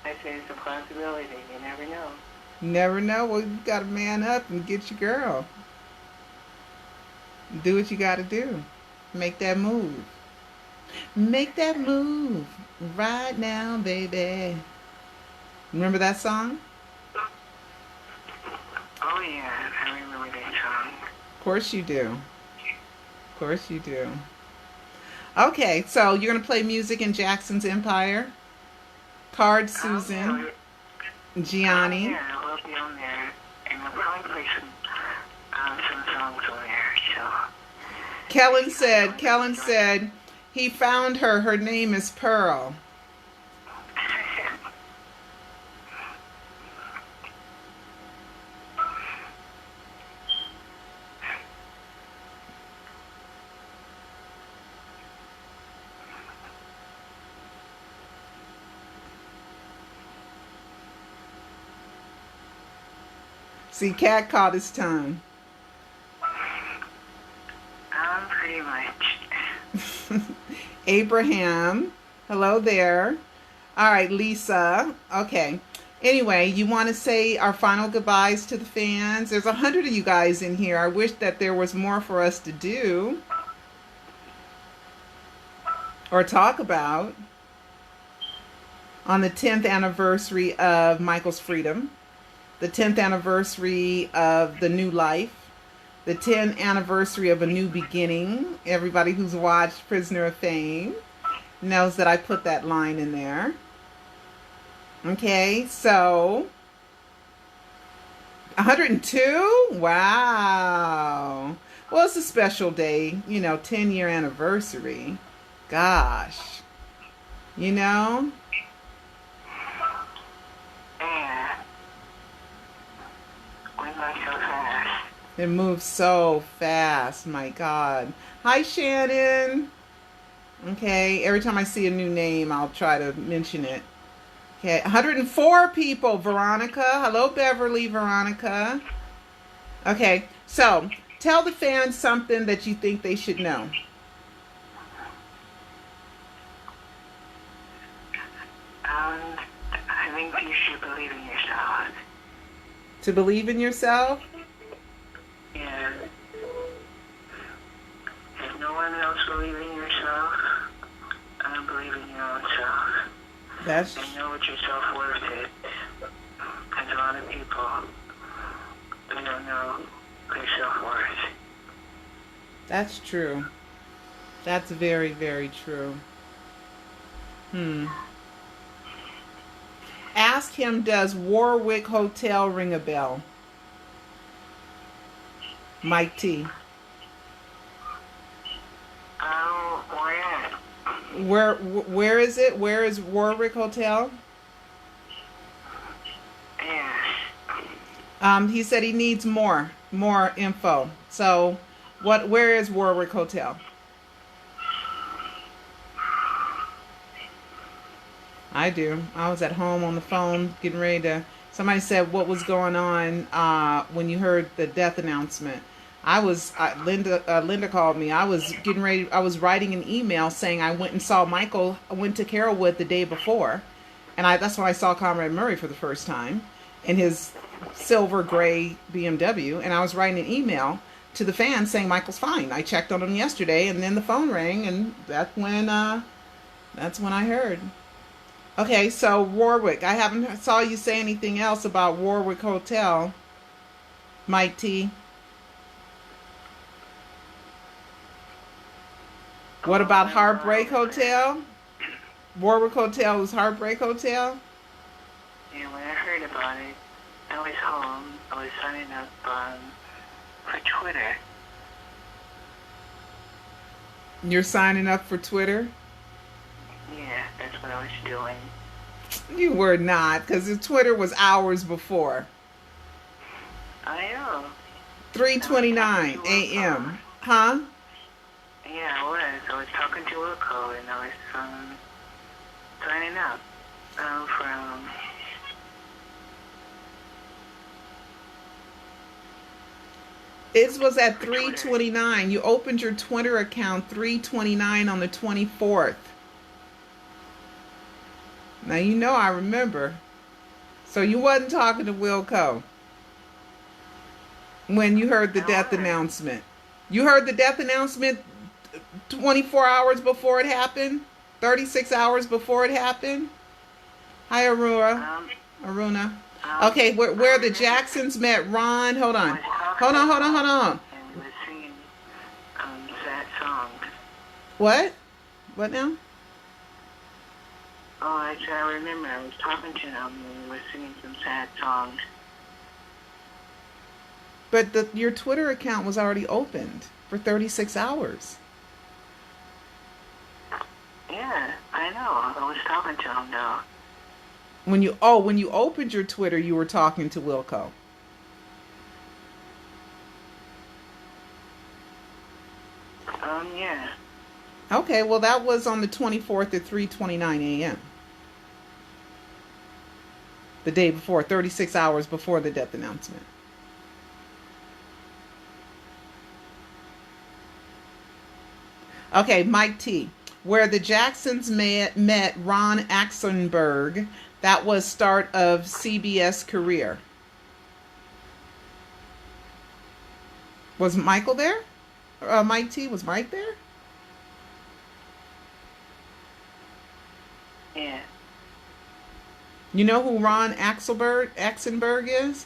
B: I say it's a possibility. You never know.
A: Never know. Well, you got to man up and get your girl. Do what you got to do. Make that move. Make that move right now, baby. Remember that song?
B: Oh, yeah. I remember that song.
A: Of course you do. Of course you do. Okay, so you're going to play music in Jackson's Empire. Card Susan. Gianni.
B: Yeah, we'll be on there. And we'll probably play some songs on there, so.
A: Kellen said he found her. Her name is Pearl. See, Cat caught his tongue.
B: Pretty much.
A: Abraham. Hello there. All right, Lisa. Okay. Anyway, you want to say our final goodbyes to the fans? There's 100 of you guys in here. I wish that there was more for us to do or talk about on the 10th anniversary of Michael's freedom, the 10th anniversary of the new life, the 10th anniversary of a new beginning. Everybody who's watched Prisoner of Fame knows that I put that line in there. Okay, so 102? Wow. Well, it's a special day, 10-year anniversary. Gosh.
B: Yeah. Went by so fast.
A: It moves so fast, my God. Hi, Shannon. Okay, every time I see a new name, I'll try to mention it. Okay, 104 people, Veronica. Hello, Beverly, Veronica. Okay, so tell the fans something that you think they should know.
B: I think you should believe in yourself.
A: To believe in yourself?
B: Yeah. If no one else believes in yourself, believe in your own self. And know what your self-worth is. Because a lot of people, they don't know their self-worth.
A: That's true. That's very, very true. Ask him, does Warwick Hotel ring a bell? Mike T. Where is it? Where is Warwick Hotel?
B: Yeah.
A: He said he needs more info. So, where is Warwick Hotel? I do. I was at home on the phone getting ready to. Somebody said what was going on when you heard the death announcement. Linda called me. I was getting ready. I was writing an email saying I went and saw Michael. I went to Carrollwood the day before, and that's when I saw Comrade Murray for the first time in his silver gray BMW. And I was writing an email to the fans saying Michael's fine. I checked on him yesterday, and then the phone rang, and that's when I heard. Okay, so Warwick. I haven't saw you say anything else about Warwick Hotel, Mike T. What about Heartbreak Hotel? Warwick Hotel is Heartbreak Hotel?
B: Yeah, when I heard about it, I was home. I was signing up for Twitter.
A: You're signing up for Twitter?
B: Yeah, that's what I was doing.
A: You were not, because Twitter was hours before.
B: I know.
A: 3:29 a.m. Huh?
B: Yeah, Yeah, I was. I was talking to Wilco, and I was signing up from.
A: It was at 3:29. You opened your Twitter account 3:29 on the 24th. Now you know I remember. So you wasn't talking to Wilco when you heard the death announcement. You heard the death announcement 24 hours before it happened? 36 hours before it happened? Hi, Aurora. Aruna. Okay, where the Jacksons met Ron. Hold on. Hold on.
B: And we were singing sad songs.
A: What? What now?
B: Oh, actually, I remember. I was talking to them, and we were singing some sad songs.
A: But your Twitter account was already opened for 36 hours.
B: Yeah, I know. I was talking to them, though.
A: When you opened your Twitter, you were talking to Wilco.
B: Yeah.
A: Okay, well that was on the 24th at 3:29 a.m. The day before, 36 hours before the death announcement. Okay, Mike T. Where the Jacksons met Ron Axenberg, that was start of CBS career. Was Michael there? Mike T, was Mike there?
B: Yeah.
A: You know who Ron Axenberg is?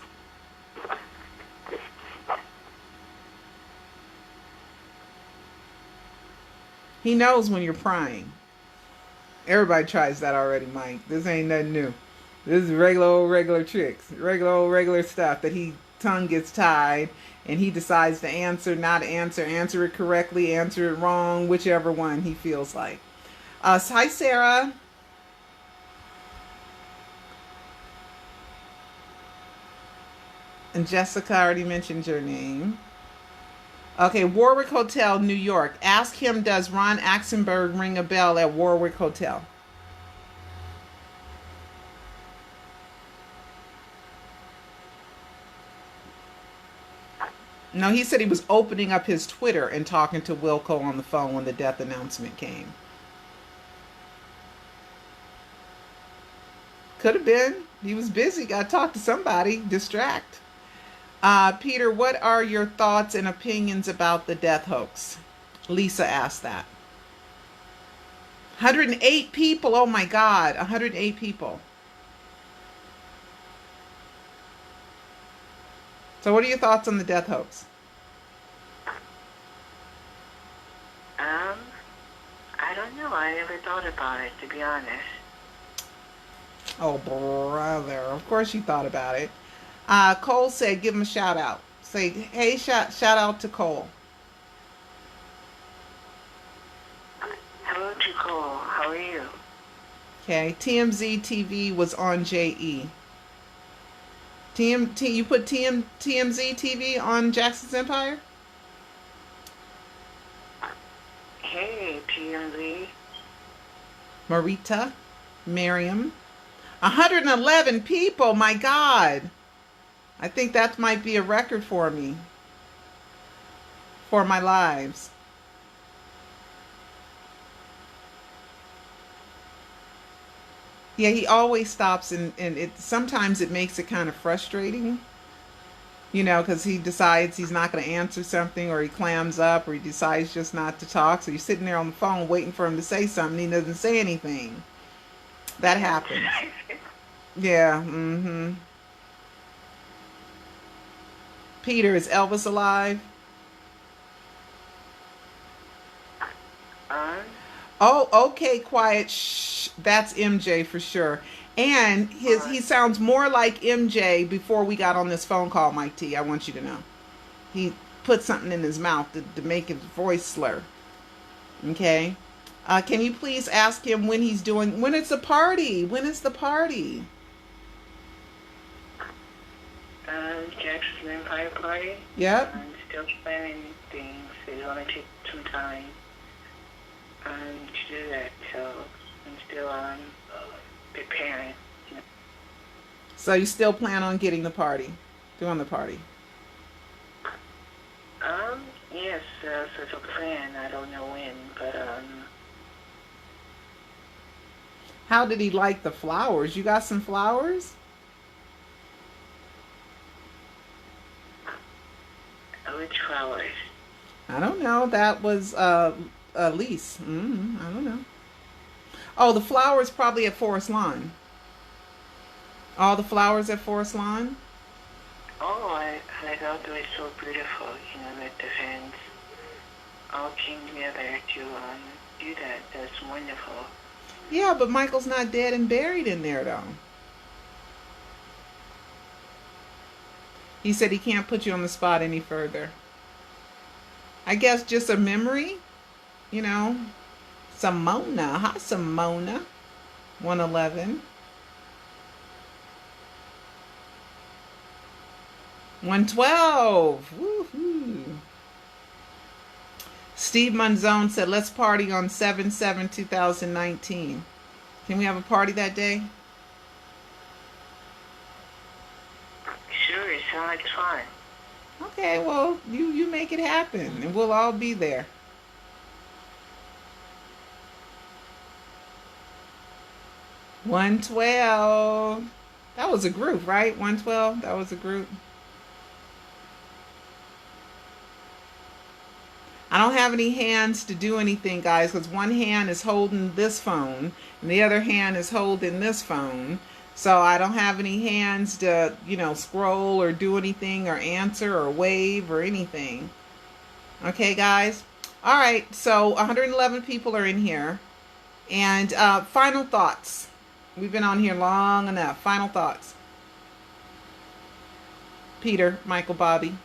A: He knows when you're prying. Everybody tries that already, Mike. This ain't nothing new. This is regular tricks. Regular stuff that tongue gets tied and he decides to answer, not answer it correctly, answer it wrong, whichever one he feels like. Hi, Sarah. And Jessica, I already mentioned your name. Okay, Warwick Hotel, New York. Ask him, does Ron Axenberg ring a bell at Warwick Hotel? No, he said he was opening up his Twitter and talking to Wilco on the phone when the death announcement came. Could have been. He was busy. Got to talk to somebody. Distract. Peter, what are your thoughts and opinions about the death hoax? Lisa asked that. 108 people. Oh my God. 108 people. So what are your thoughts on the death hoax?
B: I don't know. I never thought about it, to be honest.
A: Oh, brother. Of course you thought about it. Cole said, give him a shout out. Say, hey, shout out to Cole.
B: Hello to Cole. How are you?
A: Okay. TMZ TV was on JE. You put TMZ TV on Jackson's Empire?
B: Hey, TMZ.
A: Marita, Miriam. 111 people, my God. I think that might be a record for me. For my lives. Yeah, he always stops and sometimes it makes it kind of frustrating. You know, because he decides he's not going to answer something, or he clams up, or he decides just not to talk. So you're sitting there on the phone waiting for him to say something. He doesn't say anything. That happens. Yeah. Mm-hmm. Peter, is Elvis alive? Oh, okay, quiet. Shh. That's MJ for sure. And he sounds more like MJ before we got on this phone call, Mike T. I want you to know. He put something in his mouth to make his voice slur. Okay? Can you please ask him when it's the party? When is the party?
B: Jackson Empire Party?
A: Yep.
B: I'm still planning things. It's going to take some time. to do that. So I'm still preparing.
A: So you still plan on getting the party, doing the party?
B: Yes, such a plan. I don't know when, but
A: How did he like the flowers? You got some flowers?
B: which flowers?
A: I don't know. That was Elise. I don't know. Oh, the flowers probably at Forest Lawn. All the flowers at Forest Lawn?
B: Oh, I thought it was so beautiful. You know, that the fans all came together to do that. That's wonderful.
A: Yeah, but Michael's not dead and buried in there, though. He said he can't put you on the spot any further. I guess just a memory, you know. Simona. Hi, Simona. 111. 112. Woohoo. Steve Manzone said, let's party on 7/7/2019. Can we have a party that day?
B: Sure, it sounds like fun.
A: Okay, well, you make it happen, and we'll all be there. $112. That was a group, right? 112. That was a group. I don't have any hands to do anything, guys, because one hand is holding this phone and the other hand is holding this phone. So I don't have any hands to, scroll or do anything or answer or wave or anything. Okay, guys? All right, so 111 people are in here. And final thoughts. We've been on here long enough. Final thoughts. Peter, Michael, Bobby.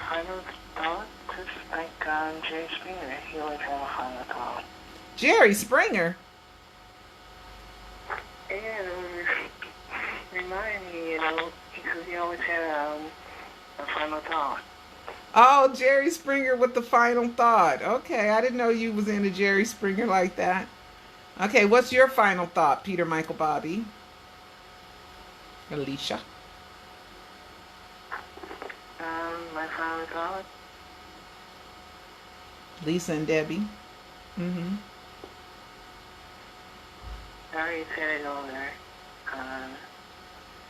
B: Final thought, just like Jerry Springer, he always had a final thought.
A: Jerry Springer?
B: And remind me, because he always had a final thought.
A: Oh, Jerry Springer with the final thought. Okay, I didn't know you was into Jerry Springer like that. Okay, what's your final thought, Peter, Michael, Bobby? Alicia?
B: My final thought?
A: Lisa and Debbie? Mm-hmm.
B: I already said it over.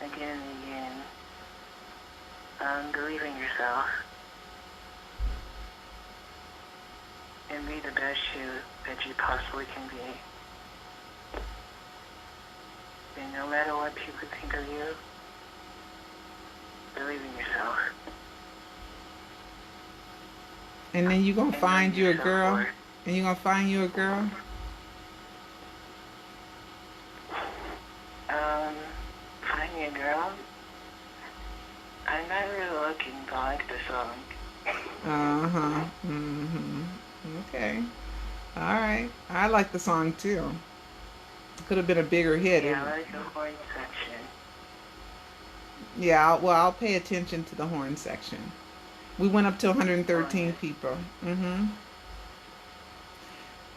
B: Again and again. Believe in yourself. And be the best you that you possibly can be. And no matter what people think of you, believe in yourself.
A: And then you're going to find you a girl? And you're going to find you a girl?
B: Find me a girl? I'm not really looking, but I like the song.
A: Uh-huh. Mm-hmm. Okay. All right. I like the song, too. It could have been a bigger hit.
B: Yeah, I like the horn section.
A: Yeah, well, I'll pay attention to the horn section. We went up to 113 people. Mm-hmm.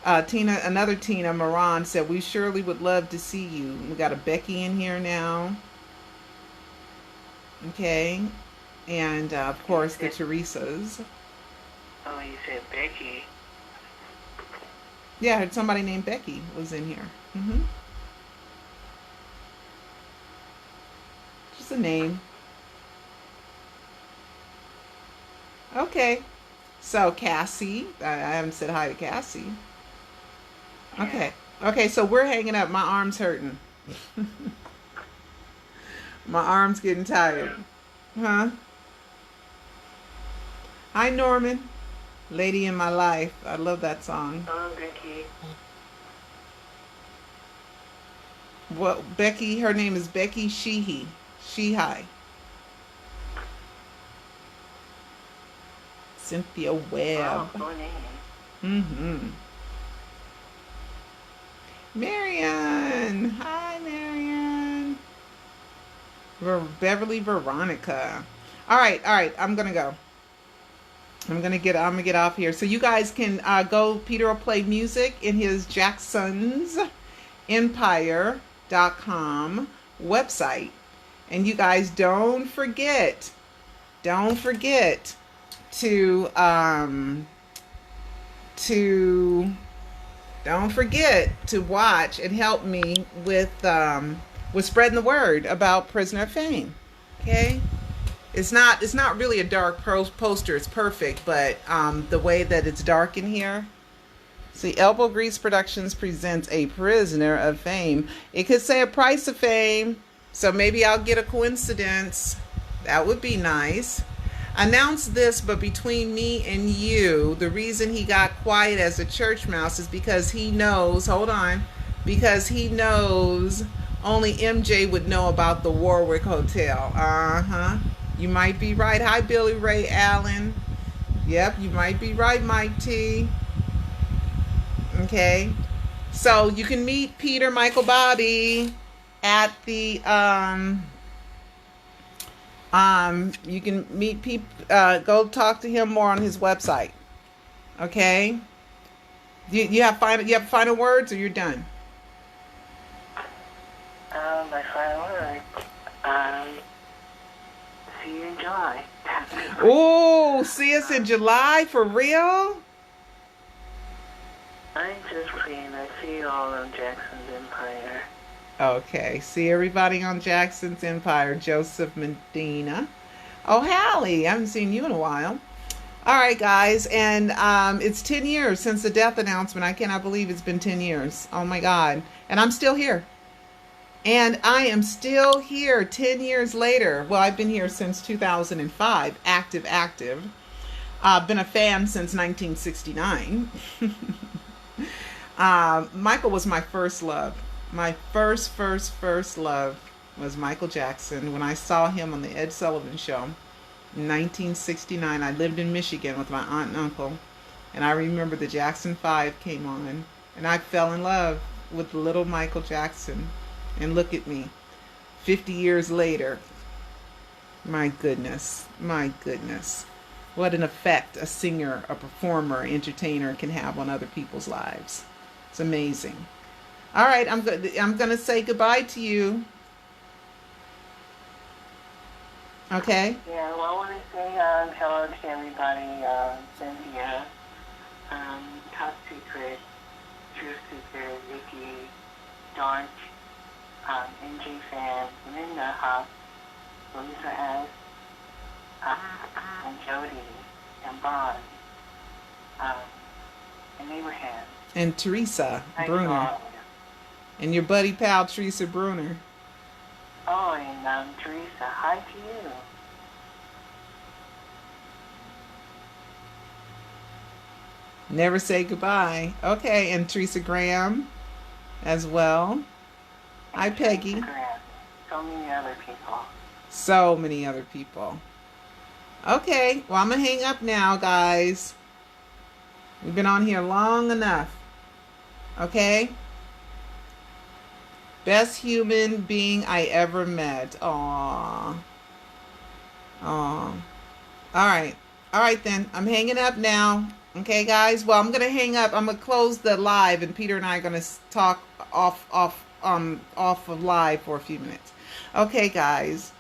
A: Another Tina Moran said, we surely would love to see you. We got a Becky in here now. Okay. And, of course, the Teresas.
B: Oh, you said Becky.
A: Yeah, I heard somebody named Becky was in here. Mm-hmm. Just a name. Okay. So, Cassie. I haven't said hi to Cassie. Okay. Okay, so we're hanging up. My arm's hurting. My arm's getting tired. Huh? Hi, Norman. Lady in My Life. I love that song.
B: Oh, Becky.
A: Well, Becky, her name is Becky Sheehy. Sheehy. Cynthia Webb.
B: Oh, cool name.
A: Mm-hmm. Marion. Hi, Marion. Beverly Veronica. All right. I'm going to go. I'm gonna get off here. So you guys can go. Peter will play music in his jacksonsempire.com website. And you guys don't forget to watch and help me with spreading the word about Prisoner of Fame. Okay? It's not really a dark poster. It's perfect, but the way that it's dark in here. See, Elbow Grease Productions presents A Prisoner of Fame. It could say A Price of Fame, so maybe I'll get a coincidence. That would be nice. Announce this, but between me and you, the reason he got quiet as a church mouse is because he knows, because he knows only MJ would know about the Warwick Hotel. You might be right. Hi, Billy Ray Allen. Yep, you might be right, Mike T. Okay. So you can meet Peter Michael Bobby at the you can meet people, go talk to him more on his website. Okay? You have final words, or you're done?
B: My final words. See you in July.
A: Oh, see us in July for real?
B: I'm just playing. I see you all on Jackson's Empire.
A: Okay, see everybody on Jackson's Empire. Joseph Medina. Oh, Hallie, I haven't seen you in a while. All right, guys, and it's 10 years since the death announcement. I cannot believe it's been 10 years. Oh, my God. And I'm still here. And I am still here 10 years later. Well, I've been here since 2005, active. I've been a fan since 1969. Michael was my first love. My first love was Michael Jackson. When I saw him on the Ed Sullivan Show in 1969, I lived in Michigan with my aunt and uncle. And I remember the Jackson 5 came on. And I fell in love with little Michael Jackson. And look at me, 50 years later. My goodness. What an effect a singer, a performer, entertainer can have on other people's lives. It's amazing. All right, I'm going to say goodbye to you. Okay?
B: Yeah, well, I want to say hello to everybody. Cynthia, Top Secret, True Secret, Vicky, Dawn, MJ Fan, Linda Huff, Lisa S, and Jody, and Bond, and Abraham.
A: And Teresa Bruner. And your buddy pal, Teresa Bruner.
B: Oh, and Teresa, hi to you.
A: Never say goodbye. Okay, and Teresa Graham as well. Hi, Peggy.
B: So many other people.
A: So many other people. Okay, well, I'm going to hang up now, guys. We've been on here long enough. Okay? Best human being I ever met. Aww. All right then. I'm hanging up now. Okay, guys? Well, I'm going to hang up. I'm going to close the live, and Peter and I are going to talk off of live for a few minutes. Okay, guys.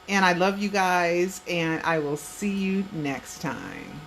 A: And I love you guys, and I will see you next time.